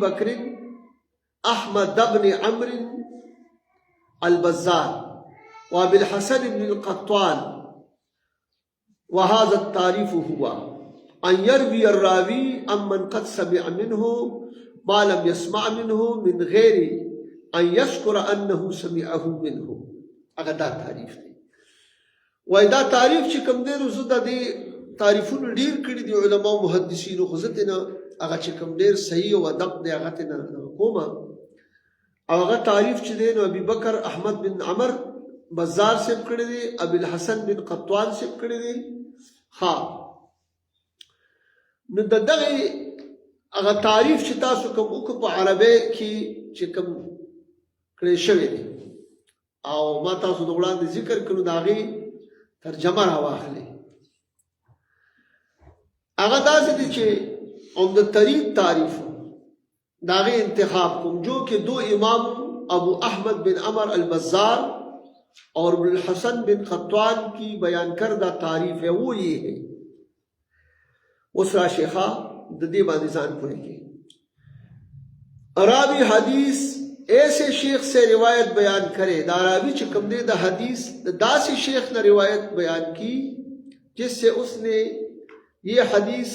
بکر احمد بن عمرو البزار وابي الحسن بن القطان. وهذا التعريف هو أن يروي الراوي عمن قد سمع منه ما لم يسمع منه من غير أن يذكر أنه سمعه منه. هغه دا تعریف دی. وای دا تعریف چې کوم دی نو زه د دې تعریفونو ډېر کړي دي علماء محدثینو خو زه ترېنه هغه چې کوم ډېر صحیح او ادق دی هغه ترېنه کومه. او هغه تعریف چې دی نو ابي بکر احمد بن عمر بزار سے کړی دی ابي الحسن بن قطان سے کړی دی. ها نو دغه هغه تعریف چې تاسو کوم وکړو په عربی کې چې کوم کړی شوی دی او ما تاسو د وړاندې ذکر کړو د هغې ترجمه راواخلئ. هغه داسې دی چې عمدترین تعریف د هغې انتخاب کوم جو کہ دو امام ابو احمد بن عمر البزار और हसन बिन खत्वान की बयान करदा तारीफ है वो ये है। उसरा शेखा ददी बानिजान पुरे की रावी हदीस ऐसे शेख से रिवायत बयान करे, दारावी चिकम दे द हदीस दासी शेख ने रिवायत बयान की जिससे उसने ये हदीस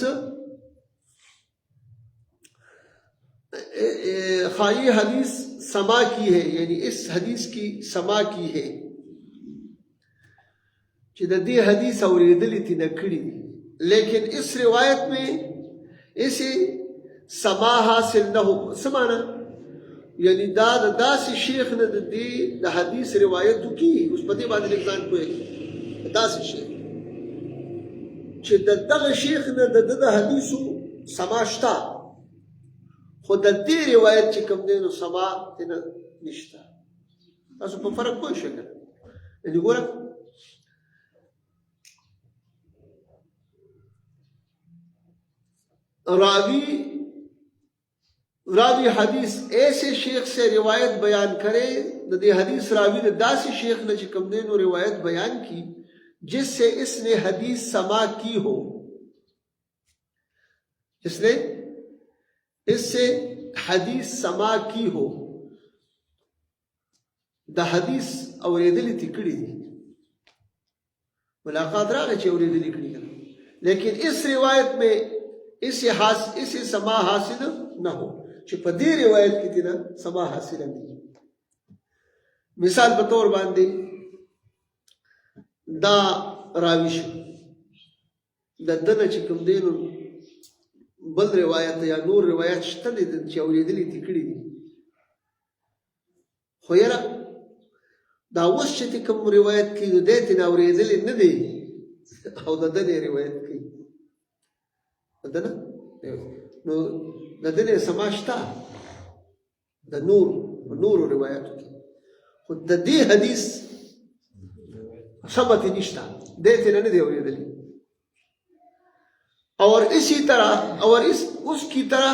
खाई हदीस समा की है, यानी इस हदीस की समा की है कि हदीस और दली थी नकड़ी। लेकिन इस रिवायत में इसे समा हासिल न हो समाना, यानी दासी शेख ने दी द हदीस रिवायत की उस पति बाद लिखान को दासी शेख چې دغه شیخ نه د حدیثو سما شته، خو د دې روایت چې کوم دی نو سما تنه نشته. تاسو په فرق پوه شئ کنه؟ یعنی ګوره راوی حدیث ایسے شیخ سے روایت بیان کرے، د دې حدیث راوی د داسې شیخ نه چې کوم دی نو روایت بیان کی جس سے اس نے حدیث سما کی ہو، جس نے اس سے حدیث سما کی ہو. دا حدیث اوریدلی تکڑی دی ملاقات راغی چې اوریدلی کړي کنه، لیکن اس روایت میں اسے سما حاصل نہ ہو چې په دې روایت کې تینا سما حاصل نه. مثال په تور باندې دا راوی شو د دنه چې کوم دی نو بل روایت یا نور روایت شته دي چې اوریدلی دي کړي دي، خو یاره دا اوس چې کوم روایت کوي نو دی ترې اوریدلی نه دی او د دنې روایت کوي، د دنه نو د دنې سما شته د نورو روایتو کې، خو د دې حدیث سمت نشتا دیتے نہ دے اوریدلی. اور اسی طرح اور اس کی طرح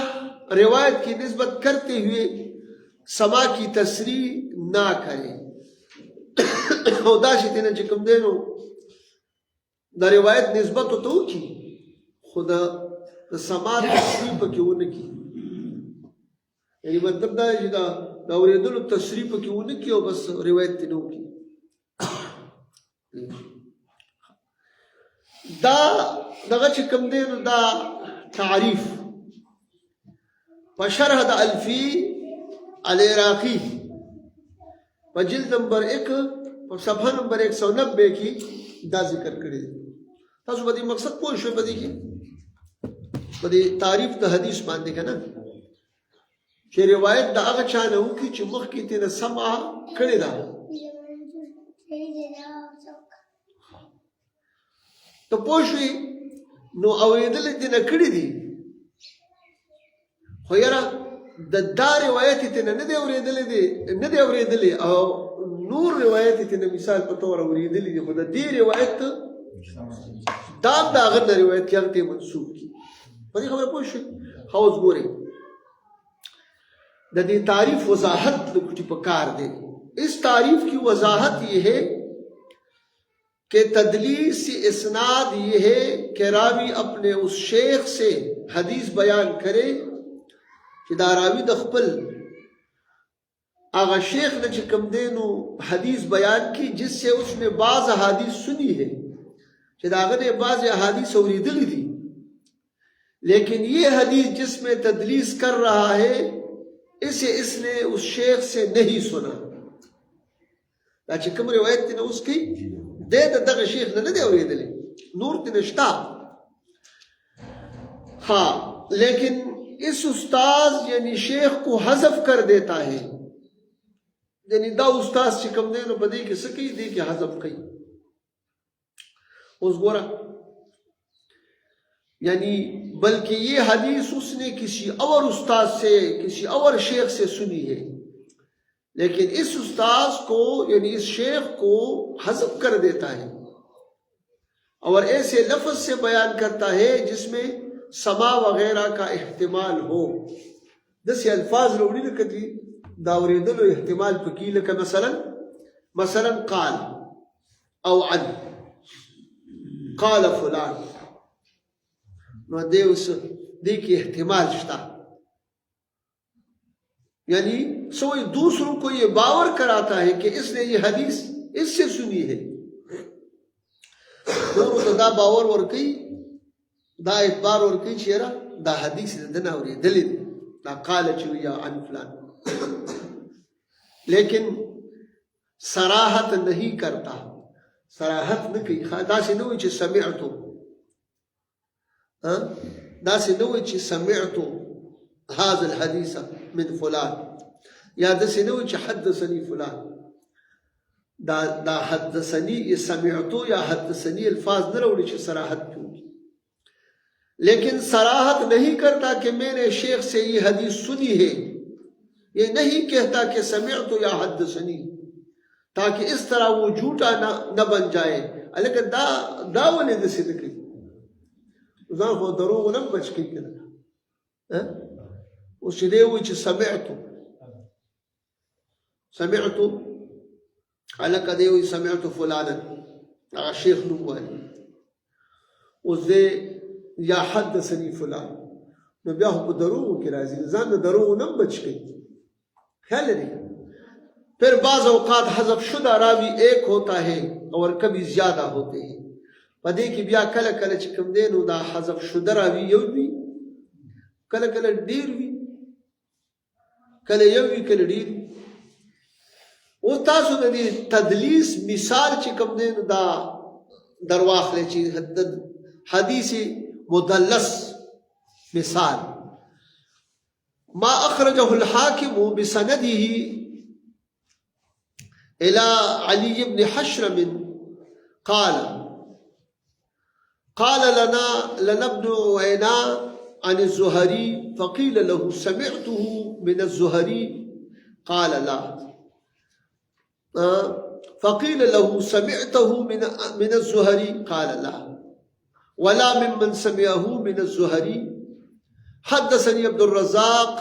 روایت کی نسبت کرتے ہوئے سما کی تصریح نہ کرے. او دا شي تینا چې کوم دی نو دا روایت نسبت تو کی خدا سما تصریح پکې ونه کی، یعنی مطلب دا چې دا اوریدلو تصریح پکې ونه کی او بس روایت تینو کی. دا دغه چې کوم دی نو دا تعریف په شرح د الفی العراقی په جلد نمبر 1 په صفحه نمبر 190 کې دا ذکر کړی دی. تاسو به دې مقصد پوه شئ په دې کې په دې تعریف د حدیث باندې کنه چې روایت د هغه چا نه وکړي چې مخکې ترې سمع کړې ده. تو پوښوي نو اوریدل دې نه کړی دي، خو یاره د دا روایت ته نه دی اوریدلی او نور روایت ته نه مثال په تور اوریدلی دي، خو د دې روایت دا هغه روایت کې هغه منسوب کی. په دې خبره پوه شئ. حوض ګورئ د دې تعریف وضاحت لکټي په کار دی. اس تعریف کی وضاحت یہ ہے کہ تدلیس اسناد یہ ہے کہ راوی اپنے اس شیخ سے حدیث بیان کرے کہ دا راوی د خپل آغا شیخ نے چې کوم دی نو حدیث بیان کی جس سے اس نے بعض احادیث سنی ہے کہ دا هغه نے بعض احادیث اوریدلی دي، لیکن یہ حدیث جس میں تدلیس کر رہا ہے اسے اس نے اس شیخ سے نہیں سنا. دا چې کوم روایت دی نو اوس کی دغه شیخ نه دی اوریدلی، نور تی نشتا. ہاں لیکن اس استاذ یعنی شیخ کو حذف کر دیتا ہے، یعنی دا استاذ چې کوم دی نو په دې کې څه کوي دی کې حذف کوي. اوس ګوره یعنی بلکہ یہ حدیث اس نے کسی اور استاذ سے کسی اور شیخ سے سنی ہے، لیکن اس استاذ کو یعنی اس شیخ کو حذف کر دیتا ہے اور ایسے لفظ سے بیان کرتا ہے جس میں سما وغیرہ کا احتمال ہو. دسی الفاظ لوڑی لکتی دا اوریدلو احتمال پکی، لکه مثلا मसलन काल او عن قال فلان نو दे की एहतिमाल शता, यानी सोई दूसरों को ये बावर कराता है कि इसने ये हदीस इससे सुनी है। तो दा बावर और कई दा इतबार और कई चेहरा दा हदीस दना और ये दलील दा काल चुया अन फलान, लेकिन सराहत नहीं करता, सराहत न कई दा से नो च समिअतु दा से नो च समिअतु هذا الحديث من فلان या दा से नो च حدثني فلان دا حدثني سمعتو या حدثني अल्फाज न रोड़ी च सराहत क्यों, लेकिन सराहत नहीं करता कि मैंने शेख से ये हदीस सुनी है, ये नहीं कहता कि समिअतु या हदसनी, ताकि इस तरह वो झूठा न बन जाए। लेकिन दा वने दे सिद्की जान हो दरो न बच के ना उस दे वो समिअतु على कदे वो समिअतु फलाना शेख नुवाली उसे या हदसनी फलान न ब्याह को दरो की राजी जान दरो न बच गई ख्याल रखिए। फिर बाज़ औक़ात हज़फ शुदा रावी एक होता है और कभी ज्यादा होते हैं, पदे की ब्याह कल कल चिकम देन दा हज़फ शुदा रावी यवी कल कल डीर भी कल यवी कल डीर वो तासु दी तदलीस मिसाल चिकम देन दा दरवाख ले चीज हदीसी मुदल्लस मिसाल मा अखरजहुल हाकिम बिसनदिही इला अली इब्न हश्रम قال لنا ابن عيينة عن الزهري فقيل له سمعته من الزهري قال لا، فقيل له سمعته من الزهري قال لا، ولا ممن سمعه من الزهري. حدثني عبد الرزاق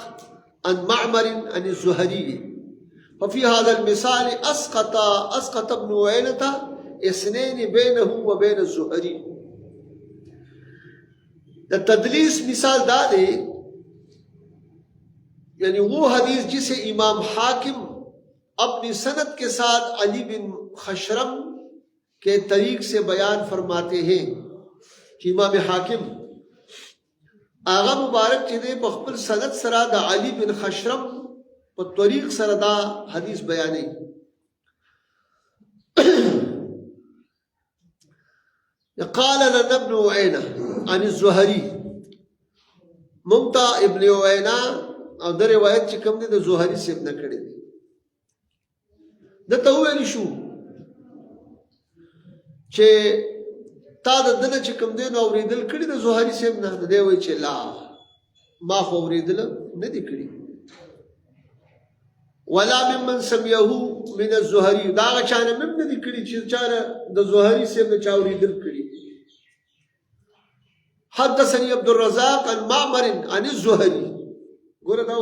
عن معمر عن الزهري، ففي هذا المثال أسقط ابن عيينة اثنين بينه وبين الزهري. तदलीस मिसाल दादे यानी वो हदीस जिसे इमाम हाकिम अपनी सनद के साथ अली बिन खशरम के तरीक से बयान फरमाते हैं कि इमाम हाकिम आगा मुबारक चिदे बखबल सनद सरादा अली बिन खशरम पर तरीक सरदा हदीस बयानी قال لنا ابن عيينة عن الزهري ممتا ابن عيينة او در روایت چې کوم دي د زهري سیب نه کړی دي د ته ویل شو چې تا د دنه چې کوم دي نو اوریدل کړی د زهري سیب نه دی وی چې لا ما خو اوریدل نه دي کړی، ولا ممن سمعه من الزهري دا چانه مم نه دي کړی چې چاره د زهري سیب نه چا اوریدل کړی. حدثني عبد الرزاق عن معمر عن الزهري ګوره دا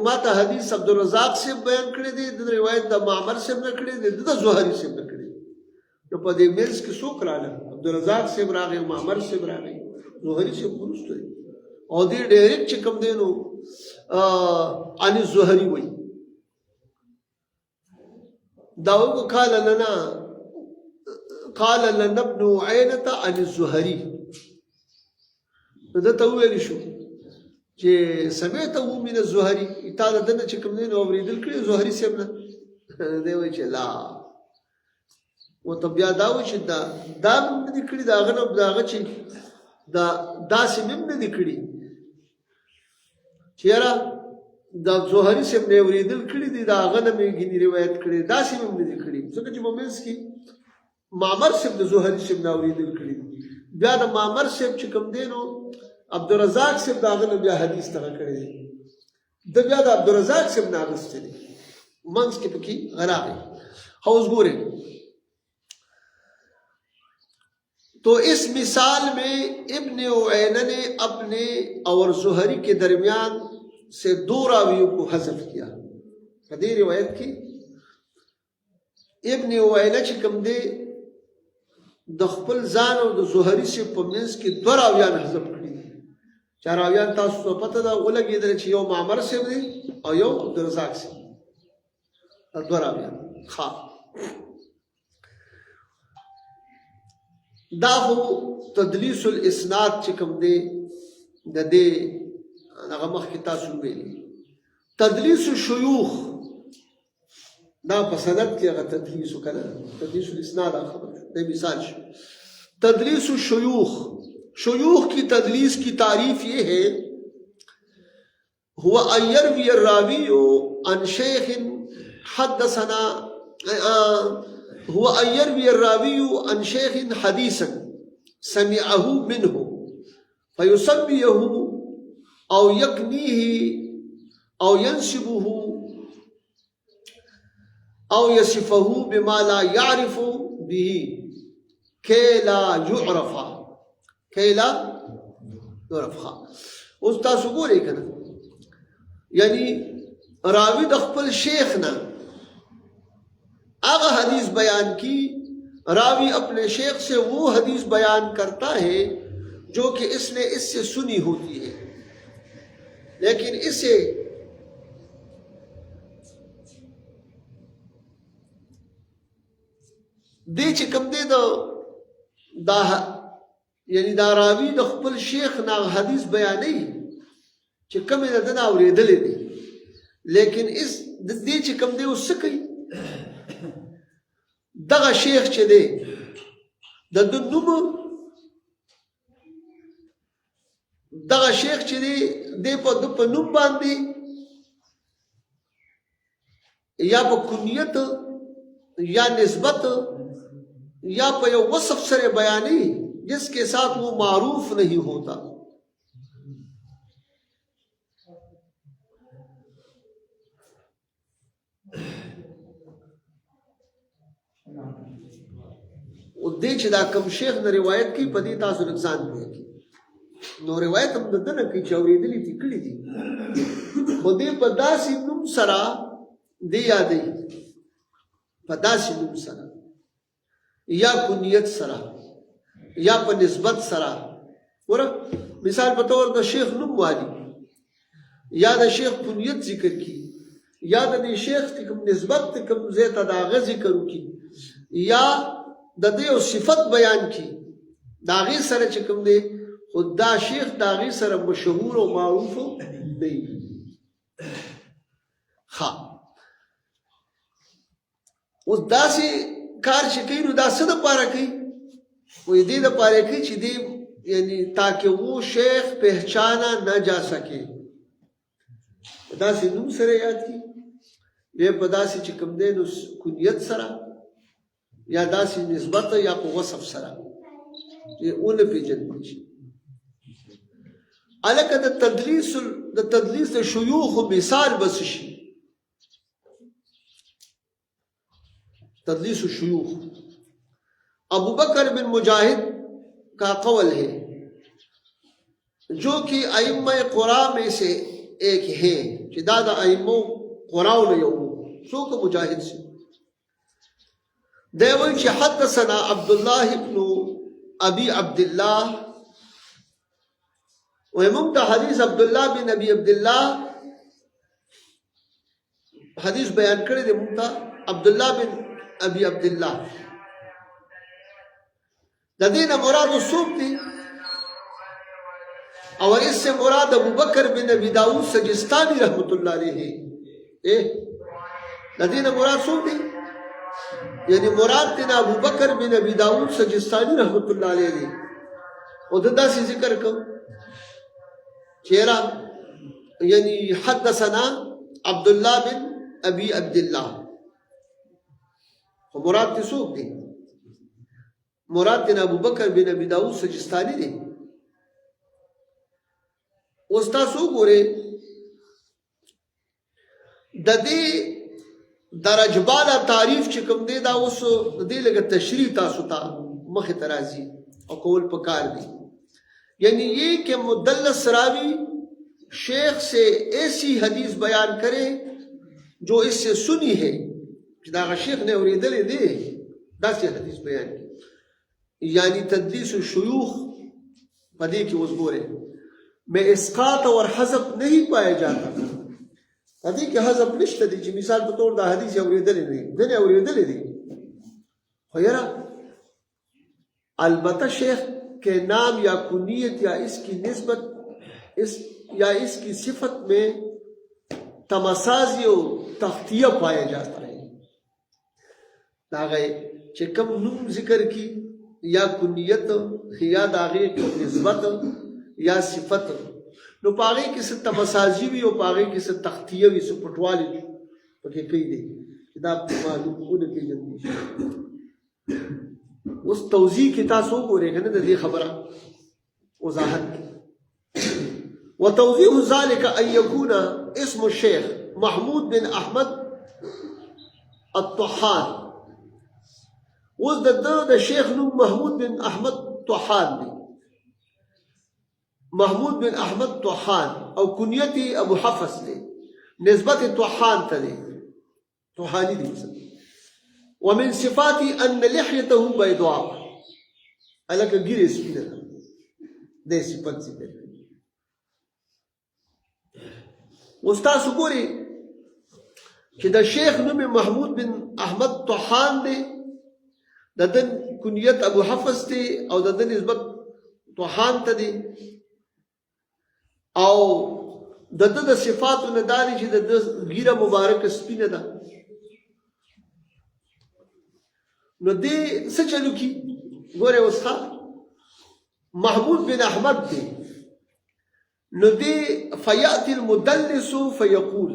ما ته حدیث عبد الرزاق سے بیان کړی دی د روایت د معمر سے نه کړی دی د زهري سے نه کړی. نو په دې مینس کې څوک راغله؟ عبد الرزاق سے راغی، معمر سے راغی، زهري سے پوښتنه او دې ډایرکټ چې کوم دی نو عن الزهري وای داو قال لنا ابن عيينة عن الزهري دا ته ویل شو چې سمعته من الزهري تا دنه چې کوم دی نو اوریدل کړی زهري سیب نه دی وای چې لا و ته بیا دا و چې دا مم نه کړی دا غنه دا غ چې دا داسې مم نه کړی چیرې دا زهري سیب نه اوریدل کړی دی دا غنه مې غنی روایت کړی داسې مم نه کړی ځکه چې مومنس کې معمر سیب د زهري سیب نه اوریدل کړی بیا د معمر سیب چې کوم دی نو عبد الرزاق سیب دا غنه بیا حدیث ته کړی دی د بیا د عبد الرزاق سیب نه غوښتل دي منځ کې پکې غراغي حوض ګوره. तो इस मिसाल में इब्न उयैना ने अपने और ज़ुहरी के दरमियान से दो रावियों को हज़फ किया, په دې روایت کې ابن ویله چې کوم دی د خپل ځان او د زهري صاحب په منځ کې دوه راویان حذف کړي دي. چې راویان تاسو ته پته ده ولګېدل چې یو معمر صاحب دی او یو عبدالرزاق صاحب، دوه راویان. ښه، دا خو تدلیس الاسناد چې کوم دی د دې هغه مخکې تاسو ویلي. تدلیس الشيوخ دا په سند کې هغه تدلیس وکړه، تدلیس الاسناد خبر دی مثال شو. تدلیس الشيوخ، شيوخ کی تدلیس کی تعریف یہ ہے هو ان يروي الراوي عن شيخ حدثنا، هو ان يروي الراوي عن شيخ حديثا سمعه منه فيسميه او يكنيه او ينسبه او يصفه بما لا يعرف به كي لا يعرف، كي لا يعرف. اوس تاسو ګورئ کنه، یعنی راوی د خپل شیخ نه هغه حدیث بیان کی، راوی اپنے شیخ سے وہ حدیث بیان کرتا ہے جو کہ اس نے اس سے سنی ہوتی ہے، لیکن اسے دې چې کوم دی دا یعنی دا راوی د خپل شیخ نه حدیث بیانوي چې کوم یې د نه اورېدلې دي، لیکن اس دې چې کوم دی اوس څه کوي، دغه شیخ چې دی د ده نوم، دغه شیخ چې دی دی په نوم باندې یا په کنیت یا نسبت یا په یو وصف سره بیانی جس کے ساتھ وہ معروف نہیں ہوتا. او دې چې دا کوم شیخ نه روایت کوي په دې تاسو نقصان کوي، نو روایت هم د نه کوي چې اورېدلې دي کړي دي، خو دې په داسې نوم سره دې یادوي، په داسې نوم سره یا کنیت سره یا په نسبت سره. ګوره مثال په طور د شیخ نوم والی یا د شیخ کنیت ذکر کی یا د شیخ کوم نسبت کوم ځای ته د هغه ذکر وکړي یا د دې یو صفت بیان کی د هغې سره چې کوم دی، خو دا شیخ د هغې سره مشهور او معروف دی. ښه، اوس داسې کار چې کوي نو دا څه دپاره کوي؟ وی دې دپاره کوي چې دې یعنی تاکہ وہ شیخ پہچانا نہ جا سکے، داسې نوم سره یاد کی یا په داسې چې کوم دی نو کنیت سره یا داسې نسبت یا په وصف سره چې ونه پېژندل شي. هلکه د تدلیس د شیوخو مثال بس شي. تدلیس الشیوخ ابو بکر بن مجاہد کا قول ہے جو کہ ائمہ قرآ میں سے ایک ہے، کہ دادا ائمہ قرآ نے یو سو کو مجاہد سے دیوی کہ حدثنا عبداللہ ابن ابی عبداللہ وممتا حدیث عبداللہ بن ابی عبداللہ حدیث بیان کرے دے ممتا عبداللہ بن ابی عبداللہ دا دین مراد صوب دی اور اس سے مراد ابو بکر بن ابی داؤد سجستانی رحمت اللہ علیہ دا دین مراد صوب دی، یعنی مراد دینا ابو بکر بن ابی داؤد سجستانی رحمت اللہ علیہ اور دا سی ذکر کم چہرہ یعنی حدثنا عبداللہ بن ابی عبداللہ، مراد تی سوک دی؟ مراد تینا ابو بکر بن ابی داؤد سجستانی دی. اوس تاسو ګورئ د دې درجباله تعریف چې کوم دی دا اوس د دې لږه تشریح تاسو ته مخې ته راځي او کول پکار دی. یعنی یہ کہ مدلس راوی شیخ سے ایسی حدیث بیان کرے जो इससे सुनी है چې دا شیخ نه اورېدلې دی داسې حدیث بیان کړي یعنی تدلیس الشیوخ په دې کې اوس ګورئ میں اسقاط اور حذف نہیں پایا جاتا په دې کې حذف نشته دی چې مثال په طور دا حدیث اورېدلې دی نه اورېدلې دی خو یاره البتہ شیخ کے نام یا کنیت یا اس کی نسبت یا اس کی صفت میں تمسازی و تختیہ پایا جاتا ہے داغے چې کم نوم ذکر کی یا کنیت یا داغے کی نسبت یا صفت نو پاگے کی سے تمسازی بھی ہو پاگے کی سے تختیہ بھی سے پٹوالی پکے کئی دے کتاب معلوم خود کی جندی اس توضیح کی تاسو کو ریکھنے دے خبرہ وضاحت کی وتوضیح ذلك ان يكون اسم الشيخ محمود بن احمد الطحان وز د شیخ نوم محمود بن احمد طحان دی محمود بن احمد طحان او کنیتی ابو حفص دی نسبت طحان ته دی طحانی دی ومن صفاتی ان لحیته بیضاء الکه ګیره سپینه ده د صفت ذکر استاد ګوري چې د شیخ نوم محمود بن احمد طحان دی د دن کنیت ابو حفص دی او د دن نسبت طحان ته دی او د د صفاتو نه دالي چې د ګیره مبارک سپینه ده نو دې څه چلو کی ګوره استاد محمود بن احمد دی نو دې فیات المدلس فیقول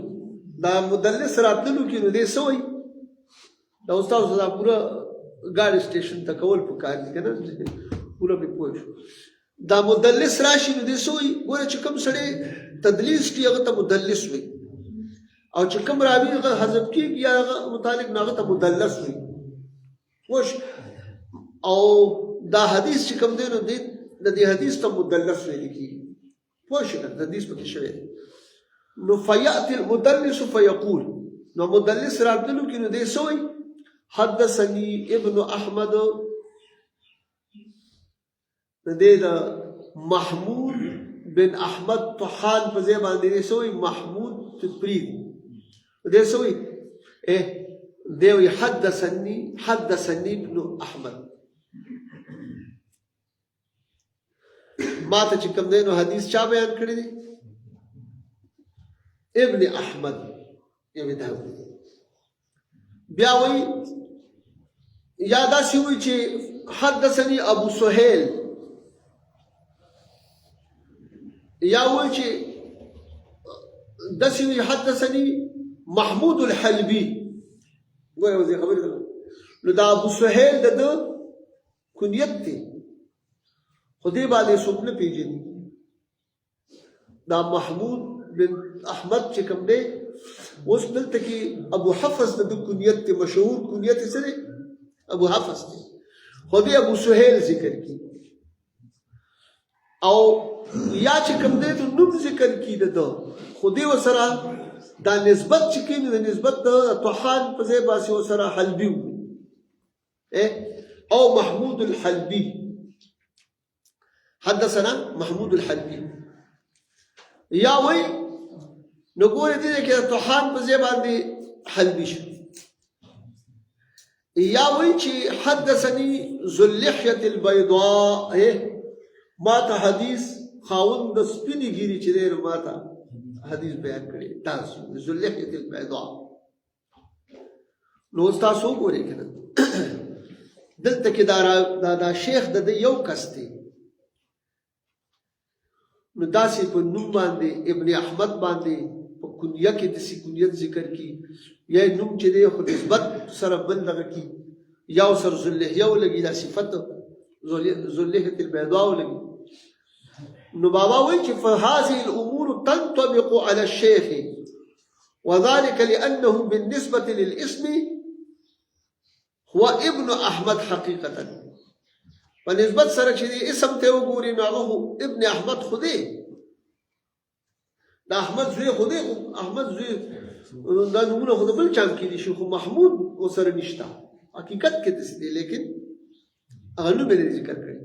دا مدلس راتلو کی نو دې سوې دا استاد صدا پورا ګاډي سټیشن ته کول پکار دي کنه پورا به پوه شو دا مدلس راشي نو دې سوې ګوره چې کوم سړی تدلیس کی هغه ته مدلس وي او چې کوم راوی هغه حذف کیږي یا هغه متعلق هغه ته مدلس وي وش او دا حدیث چې کوم دی نو دې حدیث ته مدلس ویل کیږي وش د حدیث په کې شوی نو فیات المدلس فیقول نو مدلس راتلو کې نو دې سوې حدثني ابن احمد دې دا محمود بن احمد طحان په ځای باندې سوې محمود تفرید دې سوې دیوی حدثني ابن احمد ما ته چې کوم دی نو حدیث چا بیان کړی دی ابن احمد یو دا بیا وی یا داسې وی چې حدثني ابو سهيل یا وی چې داسې وی حدثني محمود الحلبي ګوره وځي خبرې ده نو دا ابو سهيل د کنیت دی خو دې باندې څوک نه پیژني دا محمود بن احمد چې کوم دی اوس دلته کې ابو حفص د کنیت دی مشهور کنیت سره ابو حفص دی خو دې ابو سهيل ذکر کی او یا چې کوم دی ته نوم ذکر کی ده خو دې وسره دا نسبت چې کینې د نسبت د طحان په ځای باسي وسره حلبي او محمود الحلبي حدثنا محمود الحلبي یا وی نو ګورې دې کې طحان په ځای باندې حلبي شو یا وی چې حدثني ذو اللحية البيضاء ما ته حدیث خاوند د سپینې ګیري چې دی ما ته حدیث بیان کړي تاسو ذو اللحية البيضاء نو تاسو ګورئ کنه دلته کې دا شیخ د یو کس دی نو داسې په نوم باندې ابن احمد باندې په کنیه کې داسې کنیت ذکر کی یا نوم چې دی خو نسبت سره بل دغه کی یا سر ذو اللحية ولګي دا صفت ذو اللحية البيضاء ولګي نو بابا وی چې فهذه الامور تنطبق على الشيخ وذلك لانه بالنسبه للاسم هو ابن احمد حقيقه فنسبت سره چې اسم ته وګوري نو هغه ابن احمد خوده دا احمد زوی خوده احمد زوی دا نمونه خو د بل چا کې دي شیخ محمود ورسره نشته حقیقت کې داسې دی لیکن هغه نوم یې ذکر کړی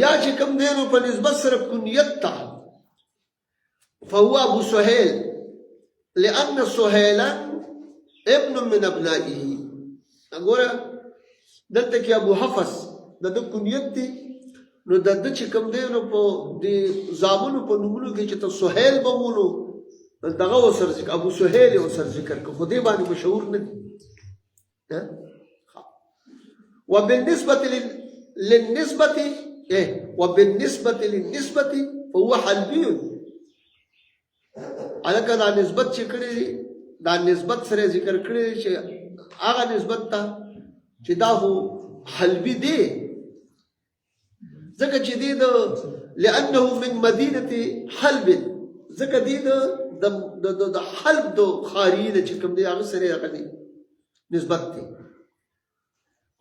یا چې کوم دی نو په نسبت سره کنیت ته فهو ابو سهيل لأن سهيلا ابن من ابنائه وګوره دلته کې ابو حفص د کنیت دی نو د چې کوم دی نو په د زامنو په نومونو کې چې ته سهيل به وونو دغه وسر ذکر ابو سهيل وسر ذکر کو خو دې باندې مشهور نه دي وبالنسبه للنسبه وبالنسبه للنسبه فهو حلبي الکه دا نسبت چې کړی دا نسبت سره ذکر کړی چې هغه نسبت ته چې دا هو حلبي دی ځکه چې دی د لانه من مدینه حلب ځکه دی د حلب د خاري چې کوم دی هغه سره هغه دی نسبت دی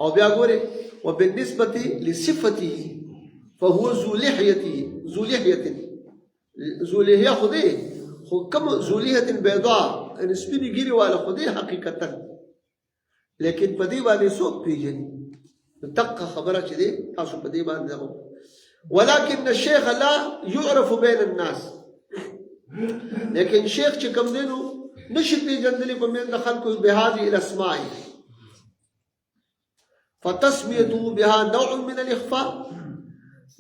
او بیا ګوره وبالنسبه لصفته فهو ذو لحيه خدي خو کوم ذو لحيه بيضاء سپینې ګیرې والا خدي حقیقتا لیکن په دې باندې څوک پیژني دقه خبره چې دی تاسو په دې باندې ولكن الشيخ لا يعرف بين الناس لیکن شیخ چې کوم دی نو نشي پیژندلی په من د خلکو بهذه الاسماء فتسميته بها نوع من الاخفاء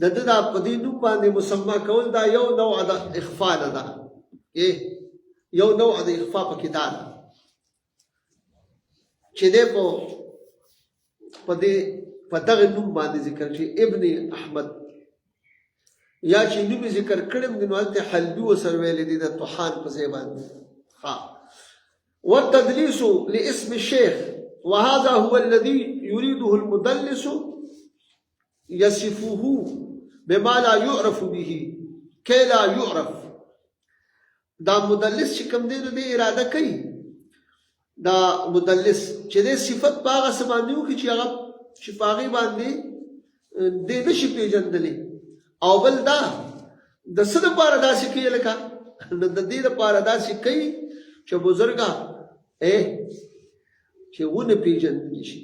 دغه په دې نوم باندې مسمى کول دا یو نوع د اخفاء نه ده یو نوع د اخفاء په کې ده چې دې په دغه نوم باندې ذکر شي ابن احمد یا چې نوم ذکر کړم د نوالته حلبي وسر ویل دي د طحان په ځای باندې والتدليس لاسم الشيخ وهذا هو الذي يريده المدلس يصفه بما لا يعرف به كي لا يعرف دا مدلس چې کوم دی نو دی اراده کوي دا مدلس چې د صفت باغه سمانیو کې چې هغه شفاغي باندې د نشي پیژندلې او بل دا د څه لپاره داسې کوي لکه د دې لپاره داسې کوي چې بزرګا چې ونه پیژندل شي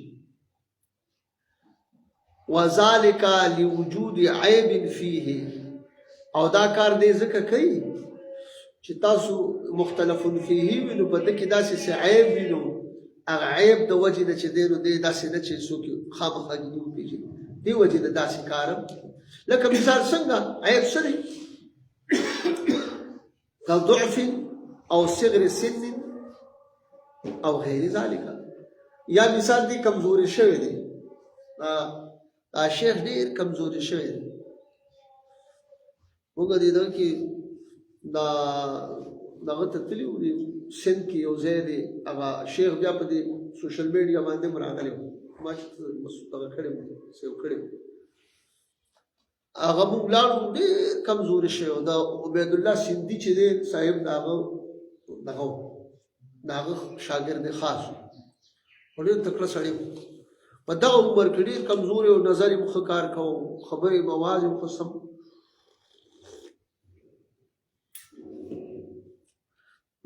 وذالک لوجود عیب فيه او دا کار دې ځکه کوي چې تاسو مختلف فيه وینو په دې کې داسې عیب وینو هغه عیب د وجې نه چې دی نو دی داسې نه چې څوک خامخا دې وپېژني دې وجې نه داسې کارم لکه مثال څنګه عیب څه دی كضعف او صغر سن او غیر ذلك یا مثال دی کمزوري شوی دی دا شیخ ډیر کمزوري شوی دی وګورئ دا کې دا دغه تتلی و سن کې یو ځای دی هغه شیخ بیا په دې سوشل میډیا باندې راغلی ما چې دغه کړی سیو کړی هغه موږ لاړو ډېر کمزوري شوی دا عبید الله سندي چې دی صاحب دغه شاګرد خاص ډېر تکړه سړی په دغه عمر کې ډېر کمزوري او نظر یې مخ کار کوو خبرې مواز یې مخسم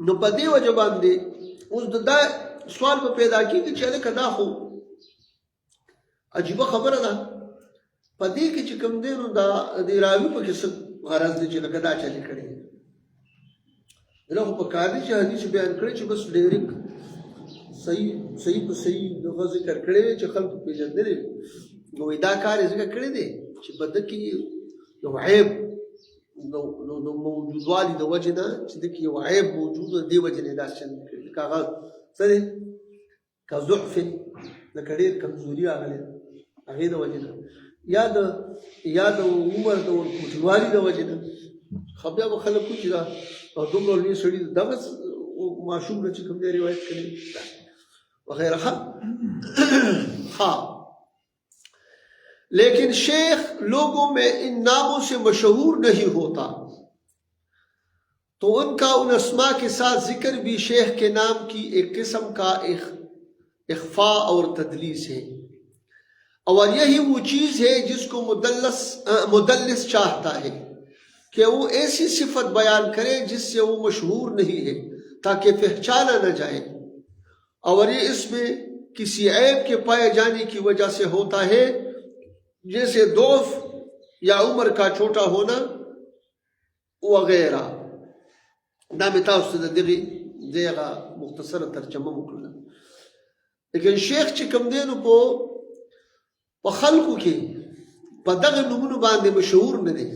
نو په دې وجه باندې اوس دا سوال په پیدا کیږي چې لکه دا خو عجیبه خبره ده په دې کې چې کوم دی نو دا د راوي په کې څه غرض دی چې لکه دا چلې کړي دغه په کار دي چې حدیث بیان کړي چې بس ډېر صحیح په صحیح دغه ذکر کړي چې خلکو پیژندل نو دا کار یې ذکر کړی دی چې په دې کې یو عیب نو موجودوالي د وجه نه چې د کې یو عیب موجود دی وجه نه داسې کاغذ څه دی که ضعف لکه ډېر کمزوري راغلی هغې د وجه نه یا د عمر د ورکوټوالي د وجه نه خو بیا به خلک وایي چې دا دومره لوی سړي دغه ماشوم نه چې کوم دی روایت کړی وغیرہ لیکن شیخ لوگوں میں ان ناموں سے مشہور نہیں ہوتا تو ان کا ان اسماء کے ساتھ ذکر بھی شیخ کے نام کی ایک قسم کا اخفاء اور تدلیس ہے اور یہی وہ چیز ہے جس کو مدلس چاہتا ہے کہ وہ ایسی صفت بیان کرے جس سے وہ مشہور نہیں ہے ताकि पहचाना न जाए, और ये इसमें किसी ऐब के पाए जाने की वजह से होता है, जैसे दोफ या उम्र का छोटा होना वगैरह. دا مې تاسو ته د دغه مختصره ترجمه وکړله. لیکن شیخ چې کوم دی نو په خلکو کې په دغه نومونو باندې مشهور نه دی.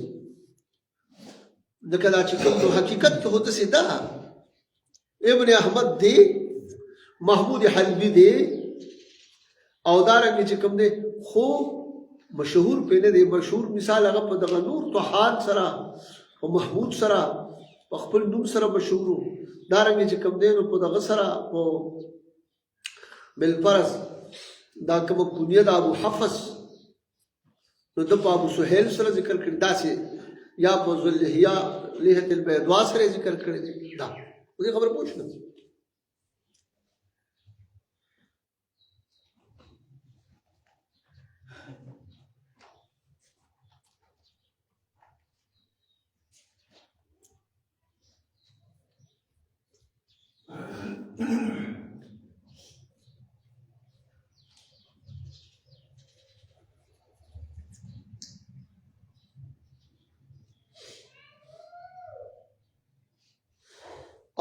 ځکه دا چې کوم نو حقیقت کې خو داسې ده، ابن احمد دی، محمود حلبي دی، او دارنګې چې کوم دی خو مشهور پې نه دی. مشهور مثال هغه په دغه نور طحان سره او محمود سره په خپل نوم سره مشهور و. دارنګې چې کوم دی نو په دغه سره په بالفرض دا کومه کنیه د ابو حفص نو ده په ابو سهیل سره ذکر کړي، داسې یا په ذواللحیه لیحة البیضا سره ذکر کړي دي. دا دې خبره پوه شوه.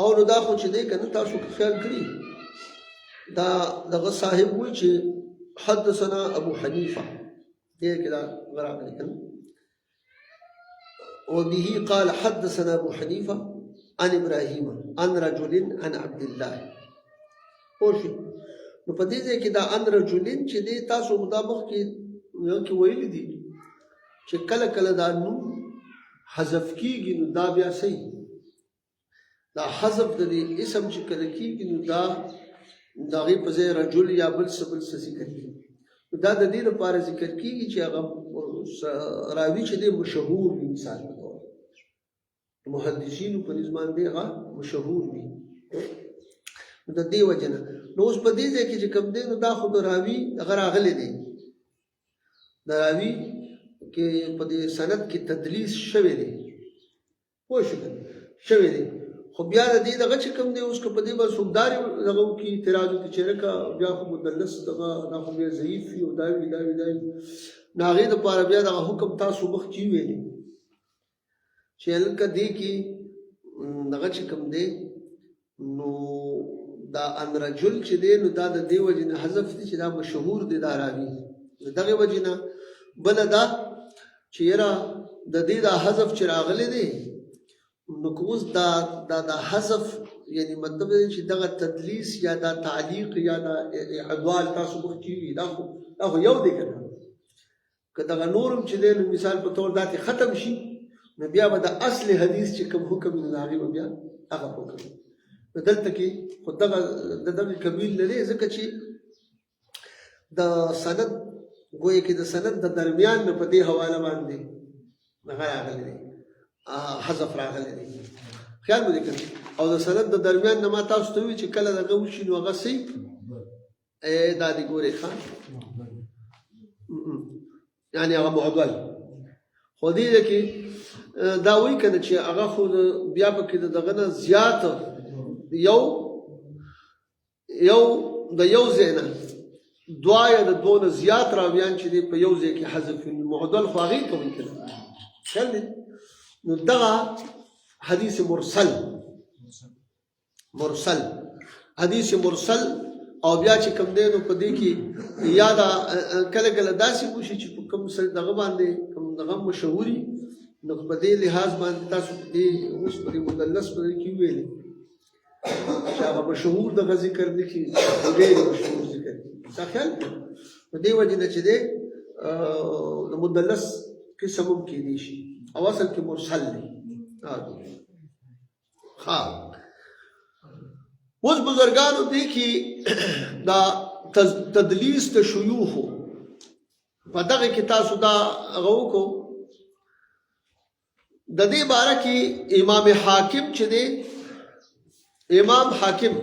او نو دا خو چې دی که نه تاسو خیال کړي، دا دغه صاحب وایي چې حدثنا ابو حنیفه، دې کې دا راغلی که نه، وبه قال حدثنا ابو حنیفه عن ابراهیم عن رجل عن عبد الله. پوه شئ. نو په دې ځای کې دا عن رجل چې دی تاسو دا مخکې ویلي دي چې کله کله دا نوم حذف کېږي نو دا بیا صحیح. دا حذف د دې اسم چې کله کېږي نو دا د هغې په ځای رجل یا بل څه ذکر کېږي. دا د دې لپاره ذکر کېږي چې هغه راوي چې دی مشهور وي. مثال په طور محدثینو په نسبت باندې هغه مشهور وي. نو د دې وجه نه نو اوس په دې ځای کې چې کوم دی نو دا خو د راوي هغه راغلی دی، د راوي کې په دې سند کې تدلیس شوی دی. پوه شو شوی دی، خو بیا د دې دغه چې کوم دی اوس که په دې باندې څوک داري دغه وکړي اعتراض وکړي چې لکه بیا خو مدلس دغه دا خو بیا ضعیف وي او دا وي دا وي دا وي، نو هغې دپاره بیا دغه حکم تاسو مخکې ویلي چې هلکه دې کې دغه چې کوم دی نو دا ان رجل چې دی نو دا د دې وجې نه حذف دی چې دا مشهور دی دا راوي. د دغې وجې نه بله دا چې یاره د دې دا حذف چې راغلی دی نو که اوس دا حذف یعنی مطلب دی چې دغه تدلیس یا دا تعلیق یا دا اعدوال تاسو مخکې وي، دا خو یو دی که نه. که دغه نورم چې دی نو مثال په طور داتې ختم شي نو بیا به د اصل حدیث چې کوم حکم دی نو هغې به بیا هغه حکم. نو دلته کې خو دغه کمیل نه دی، ځکه چې د سند گویا کې د سند د درمیان نه په دې حواله باندې هغه راغلی دی، حذف راغلی دی. خیال مو دې کړی. او د سند د درمیان نه ما تاسو ته وویل چې کله دغه وشي نو هغه صحیح دا دې ګورې ښه یعنې هغه معضل. خو دې کې دا وایي که نه چې هغه خو بیا پکې د دغه نه زیات د یو ځای نه دوه یا د دوه نه زیات راویان چې دی په یو ځای کې حذف وي، معضل خو هغې ته وایي که نه. خیال دی. نو دغه حدیث مرسل حدیث مرسل او بیا چې کوم دی نو په دې کې یا دا کله کله داسې وشي چې په کوم دغه باندې کوم دغه مشهوري نو په دې لحاظ باندې تاسو په دې اوس په دې مدلس په دې کې ویلې چې هغه مشهور دغه ذکر نه کړي، ډېر مشهور ذکر کړي. دا خیال په دې وجې نه چې دی د مدلس قسم هم کېدی شي او اصل کې مرسل دی. اوس بزرګانو دې کې دا تدلیس د شیوخو په دغه کې تاسو دا هغه وکړو. د دې باره کې امام حاکم چې دی، امام حاکم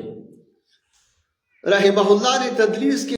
رحمه الله نے تدلیس کې